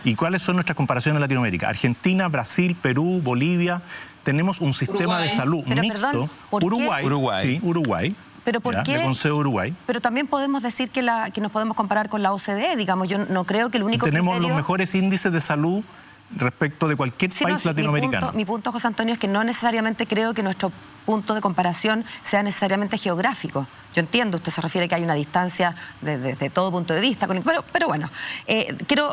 ¿Y cuáles son nuestras comparaciones en Latinoamérica? Argentina, Brasil, Perú, Bolivia. Tenemos un sistema de salud mixto. Uruguay. ¿Pero por qué? Le concedo Uruguay. Pero también podemos decir que nos podemos comparar con la OCDE, digamos. Yo no creo que el único Tenemos los mejores índices de salud respecto de cualquier país latinoamericano. Mi punto, José Antonio, es que no necesariamente creo que nuestro punto de comparación sea necesariamente geográfico. Yo entiendo, usted se refiere a que hay una distancia desde todo punto de vista, pero bueno,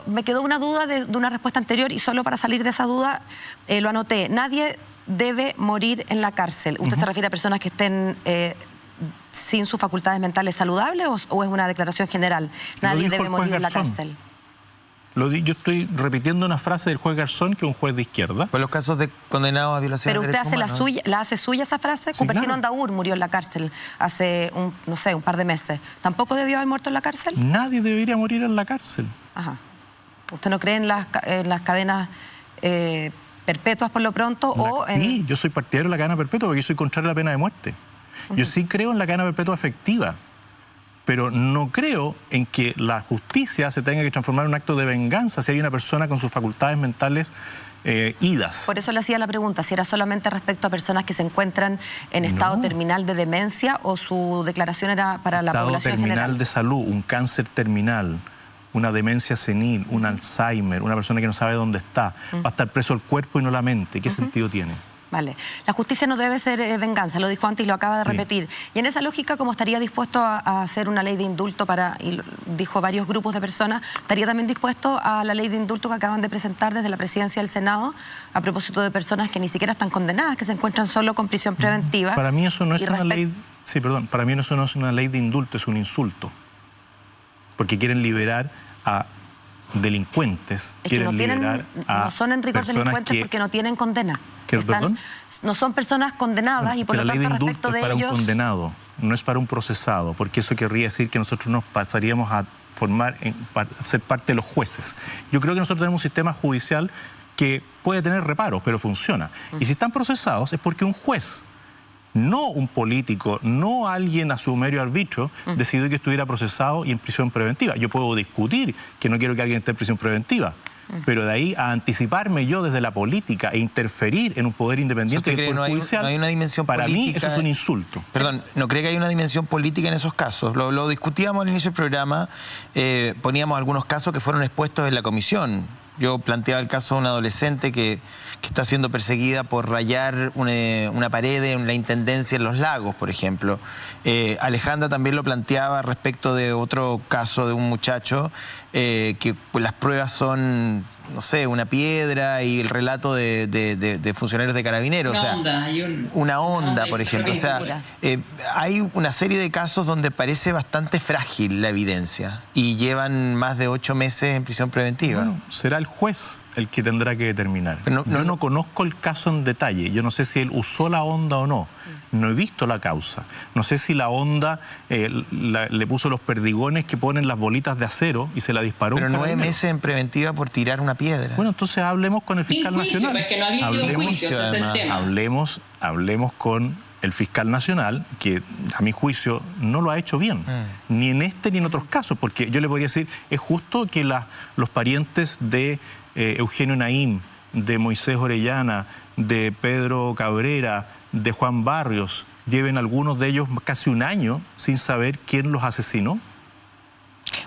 me quedó una duda de una respuesta anterior y solo para salir de esa duda lo anoté. Nadie debe morir en la cárcel. ¿Usted se refiere a personas que estén sin sus facultades mentales saludables o es una declaración general? Nadie debe morir en la cárcel. Yo estoy repitiendo una frase del juez Garzón, que es un juez de izquierda. Por los casos de condenados a violación de derechos humanos. Pero usted hace suya esa frase. Sí, Cupertino claro. Andaur murió en la cárcel hace, un par de meses. ¿Tampoco debió haber muerto en la cárcel? Nadie debería morir en la cárcel. Ajá. ¿Usted no cree en las cadenas perpetuas por lo pronto? Sí, yo soy partidario de la cadena perpetua porque yo soy contrario a la pena de muerte. Yo sí creo en la cadena perpetua efectiva, pero no creo en que la justicia se tenga que transformar en un acto de venganza si hay una persona con sus facultades mentales idas. Por eso le hacía la pregunta, si era solamente respecto a personas que se encuentran en estado terminal de demencia o su declaración era para la población terminal general. De salud, un cáncer terminal, una demencia senil, un Alzheimer, una persona que no sabe dónde está, va a estar preso el cuerpo y no la mente. ¿Qué sentido tiene? Vale. La justicia no debe ser venganza, lo dijo antes y lo acaba de repetir. Y en esa lógica, como estaría dispuesto a hacer una ley de indulto y dijo varios grupos de personas, estaría también dispuesto a la ley de indulto que acaban de presentar desde la presidencia del Senado a propósito de personas que ni siquiera están condenadas, que se encuentran solo con prisión preventiva. Para mí eso no es una ley... Sí, perdón. Para mí eso no es una ley de indulto, es un insulto. Porque quieren liberar a delincuentes, es que no son en rigor delincuentes porque no tienen condena. No son personas condenadas y por lo tanto respecto de ellos... La ley de indulto es para un condenado, no es para un procesado, porque eso querría decir que nosotros nos pasaríamos a ser parte de los jueces. Yo creo que nosotros tenemos un sistema judicial que puede tener reparos, pero funciona. Y si están procesados es porque un juez, no un político, no alguien a su mero arbitrio, decidió que estuviera procesado y en prisión preventiva. Yo puedo discutir que no quiero que alguien esté en prisión preventiva, pero de ahí a anticiparme yo desde la política e interferir en un poder independiente del Poder Judicial, no hay una dimensión para política. mí eso es un insulto. Perdón, ¿no cree que hay una dimensión política en esos casos? Lo discutíamos al inicio del programa, poníamos algunos casos que fueron expuestos en la comisión. Yo planteaba el caso de una adolescente que está siendo perseguida por rayar una pared en la Intendencia en Los Lagos, por ejemplo. Alejandra también lo planteaba respecto de otro caso de un muchacho que pues, las pruebas son, no sé, una piedra y el relato de funcionarios de Carabineros. Una onda, por ejemplo. O sea, hay una serie de casos donde parece bastante frágil la evidencia y llevan más de 8 meses en prisión preventiva. Bueno, será el juez el que tendrá que determinar. Yo no conozco el caso en detalle. Yo no sé si él usó la onda o no. No he visto la causa. No sé si la onda le puso los perdigones que ponen las bolitas de acero y se la disparó. Pero 9 meses en preventiva por tirar una piedra. Bueno, entonces hablemos con el fiscal nacional. Es que no había juicio, ese es el tema. Hablemos con el fiscal nacional, que a mi juicio no lo ha hecho bien, ni en este ni en otros casos, porque yo le podría decir, es justo que los parientes de Eugenio Naim, de Moisés Orellana, de Pedro Cabrera, de Juan Barrios, lleven algunos de ellos casi un año sin saber quién los asesinó.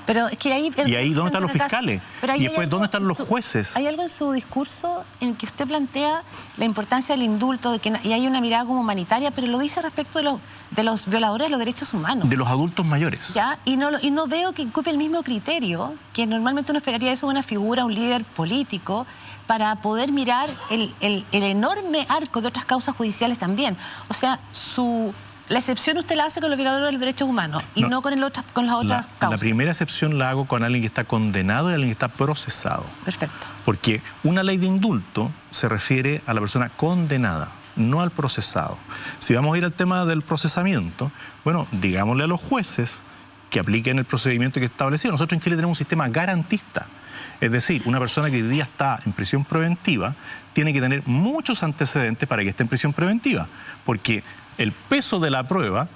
Pero es que ahí, ¿y ahí dónde están los fiscales? Y después, ¿dónde están los jueces? Hay algo en su discurso en que usted plantea la importancia del indulto, y hay una mirada como humanitaria, pero lo dice respecto de los violadores de los derechos humanos. De los adultos mayores. ¿Ya? Y no veo que ocupe el mismo criterio, que normalmente uno esperaría eso de una figura, un líder político, para poder mirar el enorme arco de otras causas judiciales también. O sea, la excepción usted la hace con los violadores de los derechos humanos y no con las otras causas. La primera excepción la hago con alguien que está condenado y alguien que está procesado. Perfecto. Porque una ley de indulto se refiere a la persona condenada, no al procesado. Si vamos a ir al tema del procesamiento, bueno, digámosle a los jueces que apliquen el procedimiento que está establecido. Nosotros en Chile tenemos un sistema garantista. Es decir, una persona que hoy día está en prisión preventiva tiene que tener muchos antecedentes para que esté en prisión preventiva, porque el peso de la prueba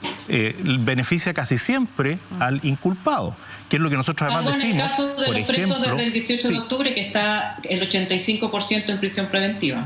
beneficia casi siempre al inculpado, que es lo que nosotros además decimos. En el caso de los presos desde el 18 de octubre, que está el 85% en prisión preventiva.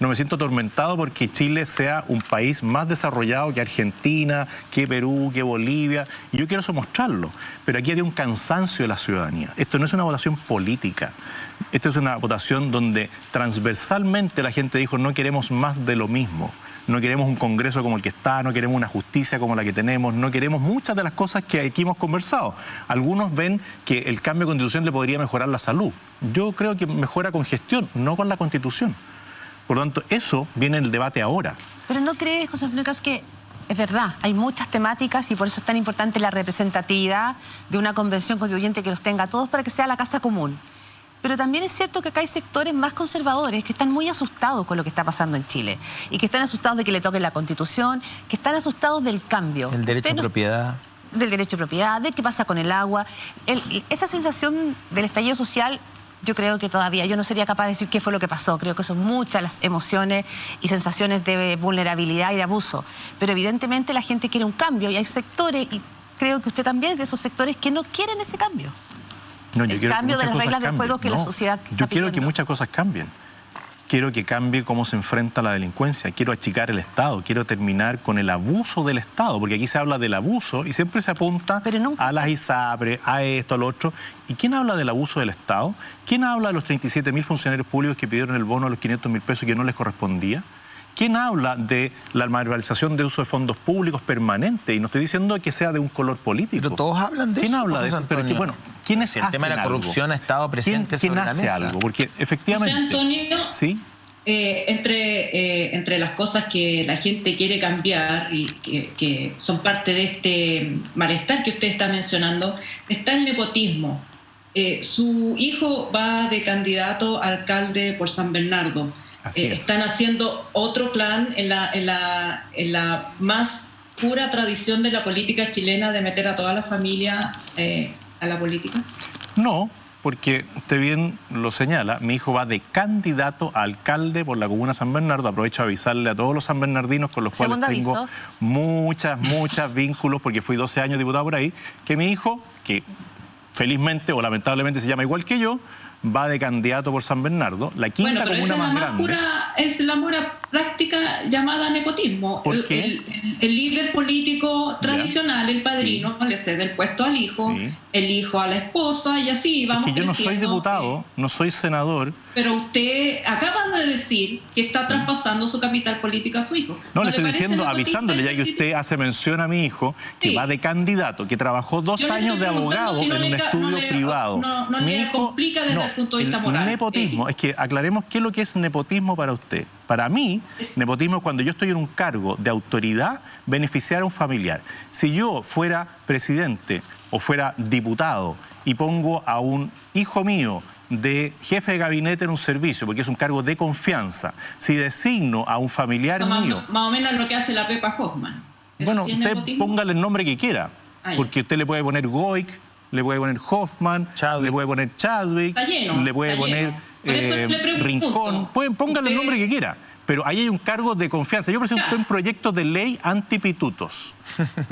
no me siento atormentado porque Chile sea un país más desarrollado que Argentina, que Perú, que Bolivia, y yo quiero eso mostrarlo. Pero aquí había un cansancio de la ciudadanía. Esto no es una votación política, esto es una votación donde transversalmente la gente dijo no queremos más de lo mismo. No queremos un Congreso como el que está, no queremos una justicia como la que tenemos, no queremos muchas de las cosas que aquí hemos conversado. Algunos ven que el cambio de Constitución le podría mejorar la salud. Yo creo que mejora con gestión, no con la Constitución. Por lo tanto, eso viene en el debate ahora. Pero ¿no crees, José Antonio Caz, que es verdad, hay muchas temáticas y por eso es tan importante la representatividad de una convención constituyente que los tenga a todos para que sea la casa común? Pero también es cierto que acá hay sectores más conservadores que están muy asustados con lo que está pasando en Chile y que están asustados de que le toquen la Constitución, que están asustados del cambio. El derecho a propiedad. Del derecho a propiedad, de qué pasa con el agua. Esa sensación del estallido social, yo creo que todavía, yo no sería capaz de decir qué fue lo que pasó. Creo que son muchas las emociones y sensaciones de vulnerabilidad y de abuso. Pero evidentemente la gente quiere un cambio y hay sectores, y creo que usted también es de esos sectores que no quieren ese cambio. No, yo el quiero cambio que de las reglas del juego que la sociedad está Yo quiero que pidiendo. muchas cosas cambien. Quiero que cambie cómo se enfrenta la delincuencia, quiero achicar el Estado, quiero terminar con el abuso del Estado, porque aquí se habla del abuso y siempre se apunta a las ISAPRE, a esto, a lo otro. ¿Y quién habla del abuso del Estado? ¿Quién habla de los 37.000 funcionarios públicos que pidieron el bono a los 500.000 pesos y que no les correspondía? ¿Quién habla de la malversación de uso de fondos públicos permanente? Y no estoy diciendo que sea de un color político. Pero todos hablan de ¿Quién eso. habla de eso? Pero bueno, ¿quiénes hacen algo? El tema de la corrupción ha estado presente ¿Quién sobre la hace mesa? algo? Porque efectivamente... José Antonio, ¿sí? entre las cosas que la gente quiere cambiar y que son parte de este malestar que usted está mencionando, está el nepotismo. Su hijo va de candidato a alcalde por San Bernardo. Están haciendo otro plan en la más pura tradición de la política chilena de meter a toda la familia a la política. No, porque usted bien lo señala, mi hijo va de candidato a alcalde por la comuna San Bernardo. Aprovecho a avisarle a todos los sanbernardinos con los cuales tengo muchos vínculos, porque fui 12 años diputado por ahí, que mi hijo, que felizmente o lamentablemente se llama igual que yo, va de candidato por San Bernardo, la quinta comuna más grande. Es la pura práctica llamada nepotismo. ¿Por qué? El líder político tradicional, el padrino, le cede el puesto al hijo, el hijo a la esposa y así vamos creciendo. Es que yo no soy diputado, no soy senador. Pero usted acaba de decir que está traspasando su capital político a su hijo. No, le estoy diciendo, avisándole, ya que usted hace mención a mi hijo, que va de candidato, que trabajó 2 años de abogado en un estudio privado. No le complica desde el punto de vista moral. Nepotismo, es que aclaremos qué es lo que es nepotismo para usted. Para mí, nepotismo es cuando yo estoy en un cargo de autoridad, beneficiar a un familiar. Si yo fuera presidente o fuera diputado y pongo a un hijo mío de jefe de gabinete en un servicio, porque es un cargo de confianza, si designo a un familiar mío... Más o menos lo que hace la Pepa Hoffman. Bueno, usted póngale el nombre que quiera, porque usted le puede poner Goic, le puede poner Hoffman, le puede poner Chadwick, le puede poner Rincón, póngale el nombre que quiera. Pero ahí hay un cargo de confianza. Yo presenté un proyecto de ley antipitutos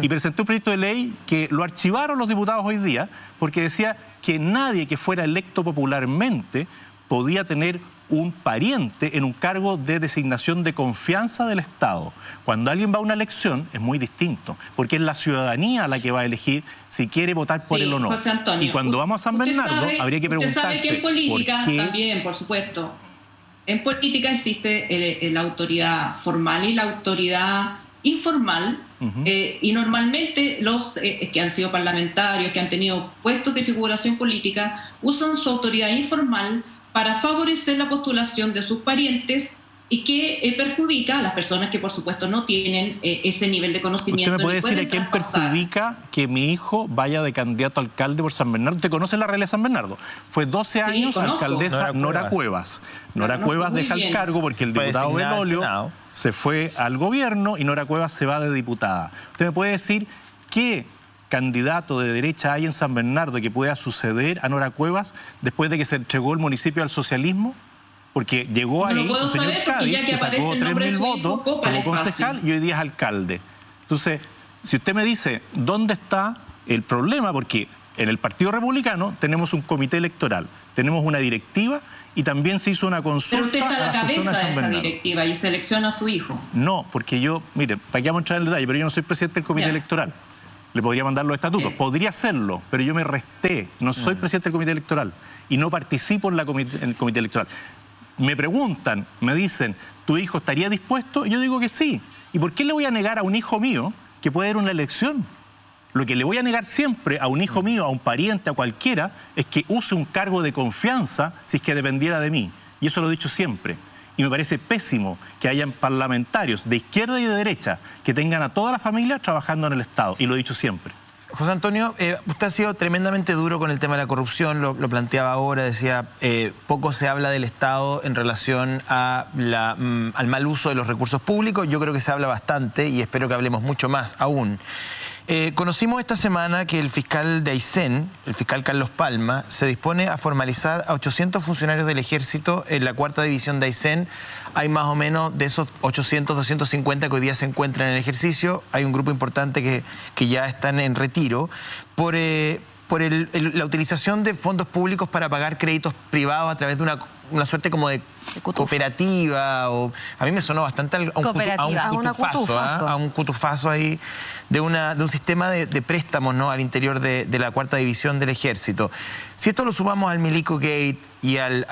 y presenté un proyecto de ley que lo archivaron los diputados hoy día porque decía que nadie que fuera electo popularmente podía tener un pariente en un cargo de designación de confianza del Estado. Cuando alguien va a una elección es muy distinto, porque es la ciudadanía la que va a elegir si quiere votar por él o no. José Antonio, y cuando vamos a San Bernardo habría que preguntarse... Usted sabe que en política ¿por qué? también, por supuesto, en política existe la autoridad formal y la autoridad informal, y normalmente los que han sido parlamentarios, que han tenido puestos de figuración política, usan su autoridad informal para favorecer la postulación de sus parientes y que perjudica a las personas que por supuesto no tienen ese nivel de conocimiento. ¿Usted me puede decir a quién perjudica que mi hijo vaya de candidato a alcalde por San Bernardo? ¿Usted conoce la realidad de San Bernardo? Fue 12 años alcaldesa Nora Cuevas. Nora Cuevas deja el cargo porque el diputado Belolio se fue al gobierno y Nora Cuevas se va de diputada. ¿Usted me puede decir qué candidato de derecha hay en San Bernardo que pueda suceder a Nora Cuevas después de que se entregó el municipio al socialismo? Porque llegó ahí un señor Cádiz que sacó 3.000 votos como concejal y hoy día es alcalde. Entonces, si usted me dice dónde está el problema, porque en el Partido Republicano tenemos un comité electoral, tenemos una directiva y también se hizo una consulta. Pero usted está a la cabeza de esa directiva y selecciona a su hijo. No, porque yo, mire, para que vamos a entrar en el detalle, pero yo no soy presidente del comité electoral. Le podría mandar los estatutos, podría hacerlo, pero yo me resté, no soy presidente del comité electoral y no participo en el comité electoral. Me preguntan, me dicen, ¿tu hijo estaría dispuesto? Y yo digo que sí. ¿Y por qué le voy a negar a un hijo mío que puede ir a una elección? Lo que le voy a negar siempre a un hijo mío, a un pariente, a cualquiera, es que use un cargo de confianza si es que dependiera de mí. Y eso lo he dicho siempre. Y me parece pésimo que hayan parlamentarios de izquierda y de derecha que tengan a toda la familia trabajando en el Estado. Y lo he dicho siempre. José Antonio, usted ha sido tremendamente duro con el tema de la corrupción, lo planteaba ahora, decía, poco se habla del Estado en relación a al mal uso de los recursos públicos. Yo creo que se habla bastante y espero que hablemos mucho más aún. Conocimos esta semana que el fiscal de Aysén, el fiscal Carlos Palma, se dispone a formalizar a 800 funcionarios del Ejército en la 4ª división de Aysén. Hay más o menos de esos 800, 250 que hoy día se encuentran en el ejercicio. Hay un grupo importante que ya están en retiro por la utilización de fondos públicos para pagar créditos privados a través de una suerte como de cooperativa. O, a mí me sonó bastante a un cutufazo ahí de un sistema de préstamos, ¿no?, al interior de la 4ª división del Ejército. Si esto lo sumamos al Milico Gate y al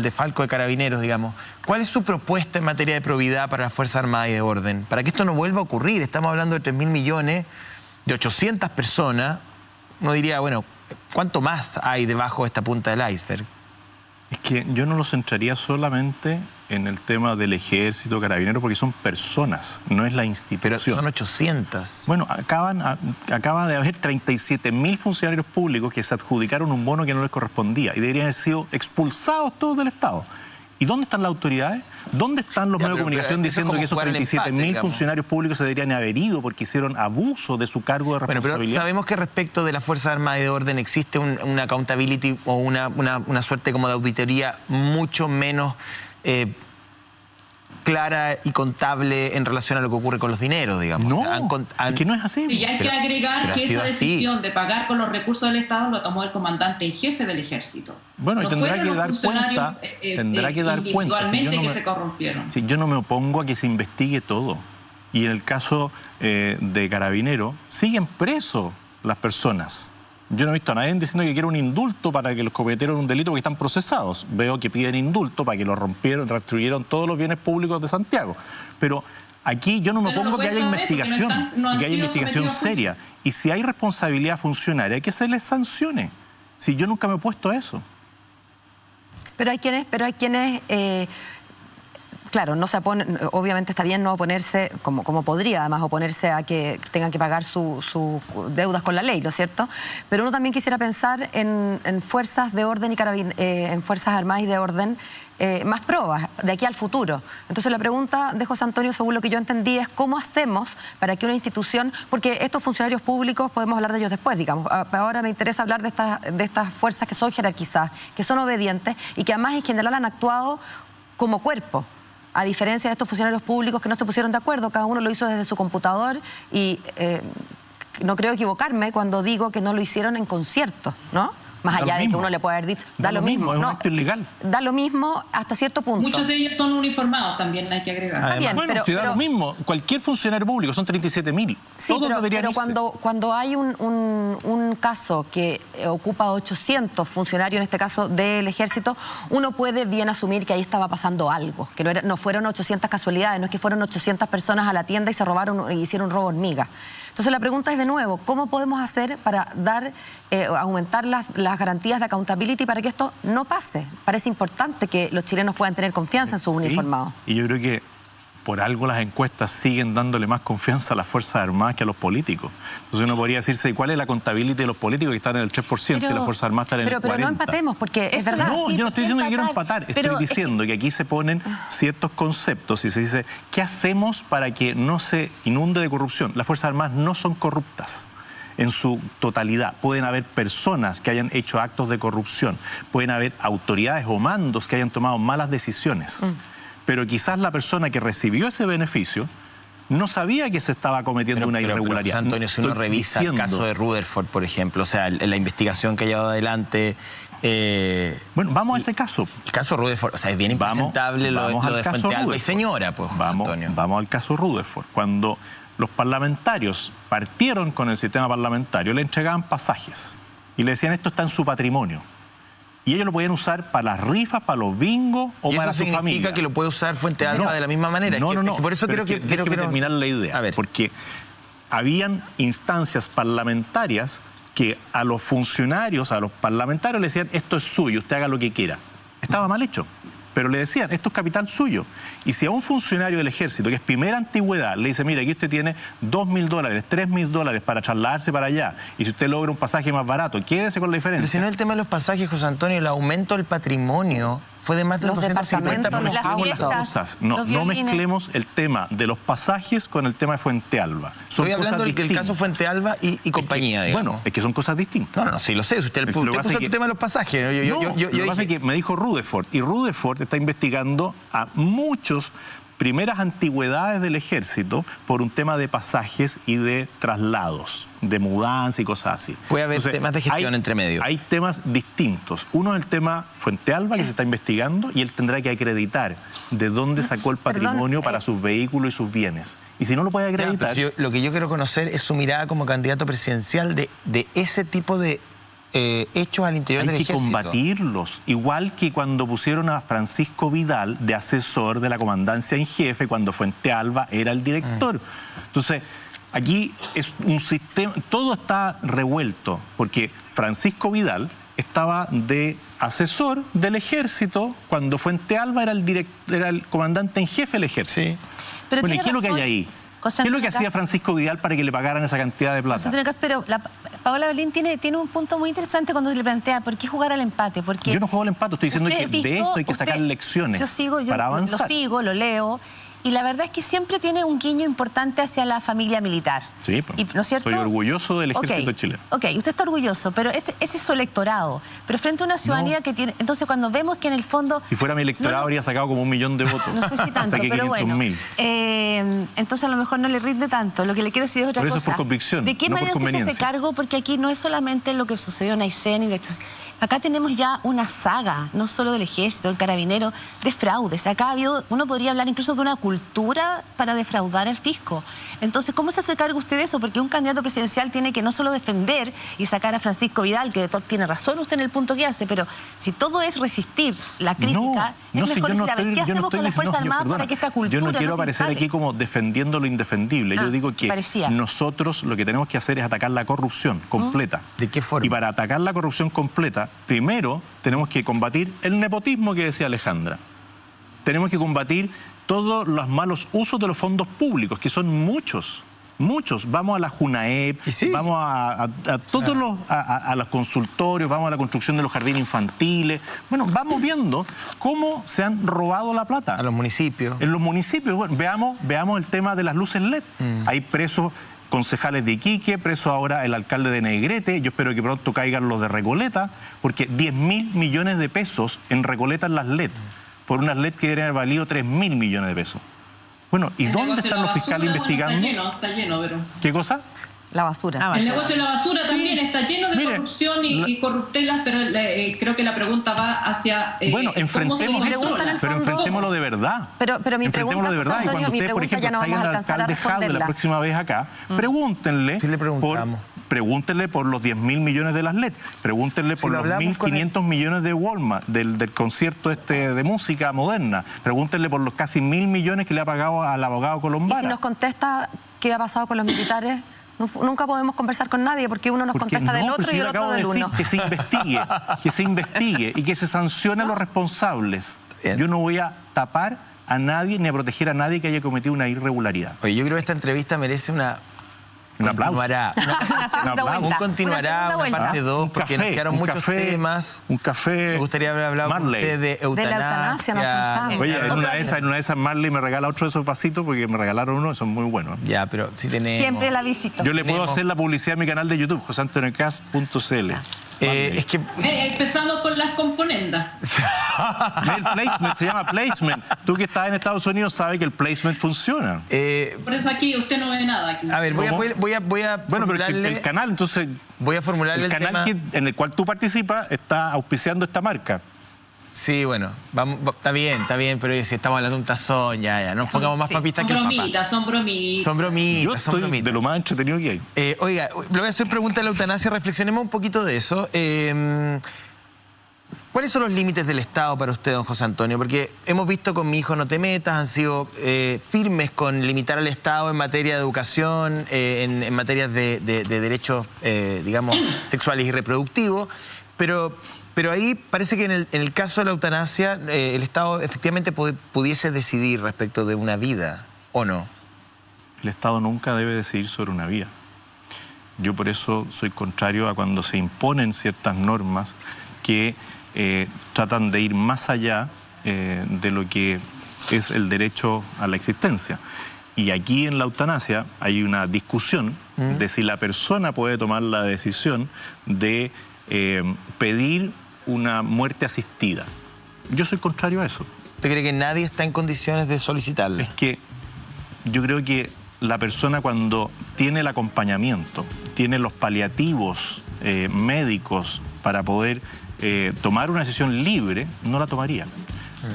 desfalco de Carabineros, digamos, ¿cuál es su propuesta en materia de probidad para las Fuerzas Armadas y de Orden? Para que esto no vuelva a ocurrir. Estamos hablando de 3.000 millones, de 800 personas. Uno diría, bueno, ¿cuánto más hay debajo de esta punta del iceberg? Es que yo no lo centraría solamente en el tema del Ejército, Carabineros, porque son personas, no es la institución. Pero son 800. Bueno, acaba de haber 37.000 funcionarios públicos que se adjudicaron un bono que no les correspondía y deberían haber sido expulsados todos del Estado. ¿Y dónde están las autoridades? ¿Dónde están los medios de comunicación diciendo que esos 37.000 funcionarios públicos se deberían haber ido porque hicieron abuso de su cargo de responsabilidad? Bueno, pero sabemos que respecto de las Fuerzas Armadas y de Orden existe una accountability o una suerte como de auditoría mucho menos clara y contable en relación a lo que ocurre con los dineros, digamos. No, o sea, es que no es así. Y hay que agregar que esa decisión de pagar con los recursos del Estado lo tomó el comandante en jefe del Ejército. Bueno, y tendrá que dar cuenta, que se corrompieron. Sí, yo no me opongo a que se investigue todo. Y en el caso de Carabineros, siguen presos las personas. Yo no he visto a nadie diciendo que quiere un indulto para que los cometieron un delito porque están procesados. Veo que piden indulto para que los rompieron, destruyeron todos los bienes públicos de Santiago. Pero aquí yo no me opongo que haya investigación, y que haya investigación seria. Y si hay responsabilidad funcionaria, hay que se les sancione. Si yo nunca me he opuesto a eso. Pero hay quienes claro, no se oponen, obviamente está bien no oponerse, como podría además oponerse a que tengan que pagar sus deudas con la ley, ¿no es cierto? Pero uno también quisiera pensar en fuerzas de orden y en fuerzas armadas y de orden más probas de aquí al futuro. Entonces la pregunta de José Antonio, según lo que yo entendí, es cómo hacemos para que una institución, porque estos funcionarios públicos podemos hablar de ellos después, digamos, ahora me interesa hablar de estas fuerzas que son jerarquizadas, que son obedientes y que además en general han actuado como cuerpo. A diferencia de estos funcionarios públicos que no se pusieron de acuerdo, cada uno lo hizo desde su computador y no creo equivocarme cuando digo que no lo hicieron en concierto, ¿no? Más allá de que uno le pueda haber dicho, da lo mismo. Es un acto ilegal. Da lo mismo hasta cierto punto. Muchos de ellos son uniformados también, hay que agregar. Bien, bueno, si da lo mismo, cualquier funcionario público, son 37.000. Sí, pero cuando hay un caso que ocupa 800 funcionarios, en este caso del Ejército, uno puede bien asumir que ahí estaba pasando algo, que no fueron 800 casualidades, no es que fueron 800 personas a la tienda y se robaron y hicieron un robo hormiga. Entonces la pregunta es de nuevo, ¿cómo podemos hacer para aumentar las garantías de accountability para que esto no pase? Parece importante que los chilenos puedan tener confianza en sus uniformados. Y yo creo que por algo las encuestas siguen dándole más confianza a las Fuerzas Armadas que a los políticos. Entonces uno podría decirse, ¿cuál es la contabilidad de los políticos que están en el 3% y las Fuerzas Armadas están en el 40%? Pero no empatemos, porque es verdad. No, yo no estoy diciendo que quiero empatar, estoy diciendo que aquí se ponen ciertos conceptos y se dice, ¿qué hacemos para que no se inunde de corrupción? Las Fuerzas Armadas no son corruptas en su totalidad. Pueden haber personas que hayan hecho actos de corrupción, pueden haber autoridades o mandos que hayan tomado malas decisiones. Pero quizás la persona que recibió ese beneficio no sabía que se estaba cometiendo una irregularidad. José Antonio, si uno Estoy revisa el diciendo, caso de Rutherford, por ejemplo, o sea, la investigación que ha llevado adelante... bueno, vamos a ese caso. El caso Rutherford, o sea, es bien impresentable lo de Fuentealba y Señora, pues, José Antonio. Vamos al caso Rutherford. Cuando los parlamentarios partieron con el sistema parlamentario, le entregaban pasajes y le decían, esto está en su patrimonio. Y ellos lo podían usar para las rifas, para los bingos o para su familia. ¿Y eso significa que lo puede usar Fuentealba de la misma manera? No, no. Por eso quiero terminar la idea. A ver. Porque habían instancias parlamentarias que a los funcionarios, a los parlamentarios le decían, esto es suyo, usted haga lo que quiera. Estaba mal hecho, pero le decían, esto es capital suyo. Y si a un funcionario del ejército, que es primera antigüedad, le dice, mira, aquí usted tiene $2.000, $3.000 para trasladarse para allá, y si usted logra un pasaje más barato, quédese con la diferencia. Pero si no, el tema de los pasajes, José Antonio, el aumento del patrimonio fue de más del 250%. No mezclemos el tema de los pasajes con el tema de Fuentealba. Estoy hablando del caso Fuentealba y compañía, digamos. Bueno, es que son cosas distintas. No, sí lo sé. Usted puso el tema de los pasajes. Lo que pasa es que me dijo Rutherford, y Rutherford está investigando a muchos primeras antigüedades del ejército por un tema de pasajes y de traslados, de mudanza y cosas así. Puede haber temas de gestión entre medio. Hay temas distintos. Uno es el tema Fuentealba, que se está investigando, y él tendrá que acreditar de dónde sacó el patrimonio para sus vehículos y sus bienes. Y si no lo puede acreditar... Lo que yo quiero conocer es su mirada como candidato presidencial de ese tipo de hechos al interior del ejército. Hay que combatirlos, igual que cuando pusieron a Francisco Vidal de asesor de la comandancia en jefe cuando Fuentealba era el director. Entonces, aquí es un sistema, todo está revuelto, porque Francisco Vidal estaba de asesor del ejército cuando Fuentealba era el comandante en jefe del ejército. Sí. Pero bueno, ¿y qué es lo que hay ahí? ¿Qué es lo que hacía Francisco Vidal para que le pagaran esa cantidad de plata? Pero Paola Avelín tiene un punto muy interesante cuando le plantea por qué jugar al empate. Porque yo no juego al empate, estoy diciendo que de esto hay que sacar lecciones para avanzar. Lo sigo, lo leo. Y la verdad es que siempre tiene un guiño importante hacia la familia militar. Sí, ¿no es cierto? Estoy orgulloso del ejército chileno. Ok, usted está orgulloso, pero ese es su electorado. Pero frente a una ciudadanía que tiene... Entonces, cuando vemos que en el fondo... Si fuera mi electorado, habría sacado como 1 millón de votos. No sé si tanto, pero bueno. Entonces, a lo mejor no le rinde tanto. Lo que le quiero decir es otra cosa. Pero eso es por convicción, ¿De qué manera usted se hace cargo? Porque aquí no es solamente lo que sucedió en Aysén y de hecho... Acá tenemos ya una saga, no solo del ejército, del carabinero, de fraudes. Acá ha habido, uno podría hablar incluso de una cultura para defraudar al fisco. Entonces, ¿cómo se hace cargo usted de eso? Porque un candidato presidencial tiene que no solo defender y sacar a Francisco Vidal, que tiene razón usted en el punto que hace, pero si todo es resistir la crítica, es mejor decir, a ver, ¿qué hacemos con las Fuerzas Armadas para que esta cultura no quiero aparecer aquí como defendiendo lo indefendible. Yo digo que nosotros lo que tenemos que hacer es atacar la corrupción completa. ¿De qué forma? Y para atacar la corrupción completa, primero tenemos que combatir el nepotismo que decía Alejandra. Tenemos que combatir todos los malos usos de los fondos públicos, que son muchos. Vamos a la JUNAEP, vamos a todos los consultorios, vamos a la construcción de los jardines infantiles. Bueno, vamos viendo cómo se han robado la plata. A los municipios. En los municipios, bueno, veamos el tema de las luces LED. Hay presos concejales de Iquique, preso ahora el alcalde de Negrete, yo espero que pronto caigan los de Recoleta, porque 10.000 millones de pesos en Recoleta en las LED, por unas LED que deberían haber valido 3.000 millones de pesos. Bueno, ¿y dónde están los fiscales investigando? Está lleno, pero... ¿Qué cosa? La basura. El negocio de la basura también está lleno de corrupción y corruptelas, pero creo que la pregunta va hacia... bueno, enfrentémoslo de verdad. Pero mi pregunta, de verdad. Y cuando ustedes, por ejemplo, traigan al alcalde Jadwe la próxima vez acá, pregúntenle por los 10.000 millones de las LED, pregúntenle por los 1.500 millones de Walmart, del concierto de música moderna, pregúntenle por los casi 1.000 millones que le ha pagado al abogado Colombara. Y si nos contesta qué ha pasado con los militares... Nunca podemos conversar con nadie porque uno nos contesta del otro y el otro del uno. Que se investigue y que se sancione a los responsables. Yo no voy a tapar a nadie ni a proteger a nadie que haya cometido una irregularidad. Oye, yo creo que esta entrevista merece un aplauso. Continuará una parte 2, porque nos quedaron muchos temas. Un café. Me gustaría haber hablado con usted de eutanasia. Oye, en una de esas Marley me regala otro de esos vasitos porque me regalaron uno, son muy buenos. Ya, pero si tenemos... Siempre la visito. Yo le puedo hacer la publicidad en mi canal de YouTube, joseantonioCast.cl. Es que... Empezamos con las componendas. El placement se llama placement. Tú que estás en Estados Unidos sabes que el placement funciona. Por eso aquí usted no ve nada. Aquí. A ver, voy a Bueno, pero el canal, entonces... Voy a formularle el canal tema... en el cual tú participas está auspiciando esta marca. Sí, bueno, está bien, pero si estamos hablando de un tazón, ya, no nos pongamos más papistas que el papá. Son bromitas. Son bromitas, Yo estoy de lo más entretenido que hay. Oiga, le voy a hacer pregunta de la eutanasia, reflexionemos un poquito de eso. ¿Cuáles son los límites del Estado para usted, don José Antonio? Porque hemos visto con Mi hijo no te metas, han sido firmes con limitar al Estado en materia de educación, en materias de derechos, digamos, sexuales y reproductivos, pero ahí parece que en el caso de la eutanasia el Estado efectivamente pudiese decidir respecto de una vida, ¿o no? El Estado nunca debe decidir sobre una vida. Yo por eso soy contrario a cuando se imponen ciertas normas que tratan de ir más allá de lo que es el derecho a la existencia. Y aquí en la eutanasia hay una discusión de si la persona puede tomar la decisión de pedir una muerte asistida. Yo soy contrario a eso. ¿Usted cree que nadie está en condiciones de solicitarlo? Es que yo creo que la persona cuando tiene el acompañamiento, tiene los paliativos médicos para poder tomar una decisión libre, no la tomaría.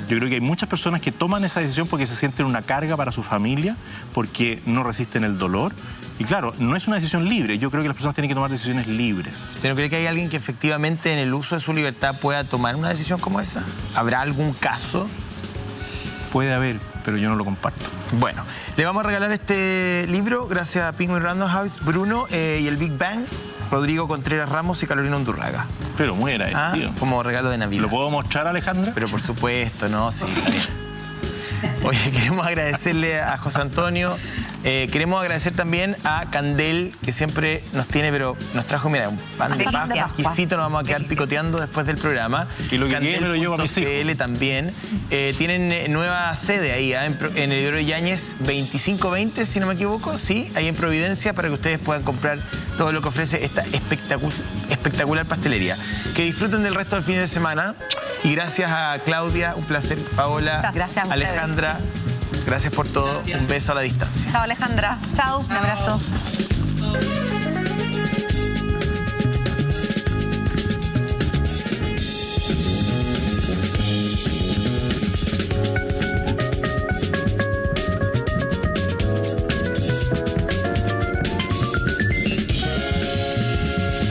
Yo creo que hay muchas personas que toman esa decisión porque se sienten una carga para su familia, porque no resisten el dolor. Y claro, no es una decisión libre. Yo creo que las personas tienen que tomar decisiones libres. ¿Usted no cree que hay alguien que efectivamente en el uso de su libertad pueda tomar una decisión como esa? ¿Habrá algún caso? Puede haber, pero yo no lo comparto. Bueno, le vamos a regalar este libro gracias a Penguin Random House, Bruno y el Big Bang, Rodrigo Contreras Ramos y Carolina Undurraga. Pero muy agradecido. Como regalo de Navidad. ¿Lo puedo mostrar, Alejandra? Pero por supuesto, ¿no? Sí, está bien. Oye, queremos agradecerle a José Antonio. Queremos agradecer también a Candel, que siempre nos tiene, pero nos trajo, mira, un pan de papa exquisito, nos vamos a quedar picoteando después del programa. Y lo que quiere me lo llevo a mis hijos. También. Tienen nueva sede ahí, en el Isidoro Yáñez 2520, si no me equivoco, sí, ahí en Providencia, para que ustedes puedan comprar todo lo que ofrece esta espectacular pastelería. Que disfruten del resto del fin de semana. Y gracias a Claudia, un placer, Paola, gracias a Alejandra. Gracias por todo. Un beso a la distancia. Chao, Alejandra. Chao, un abrazo.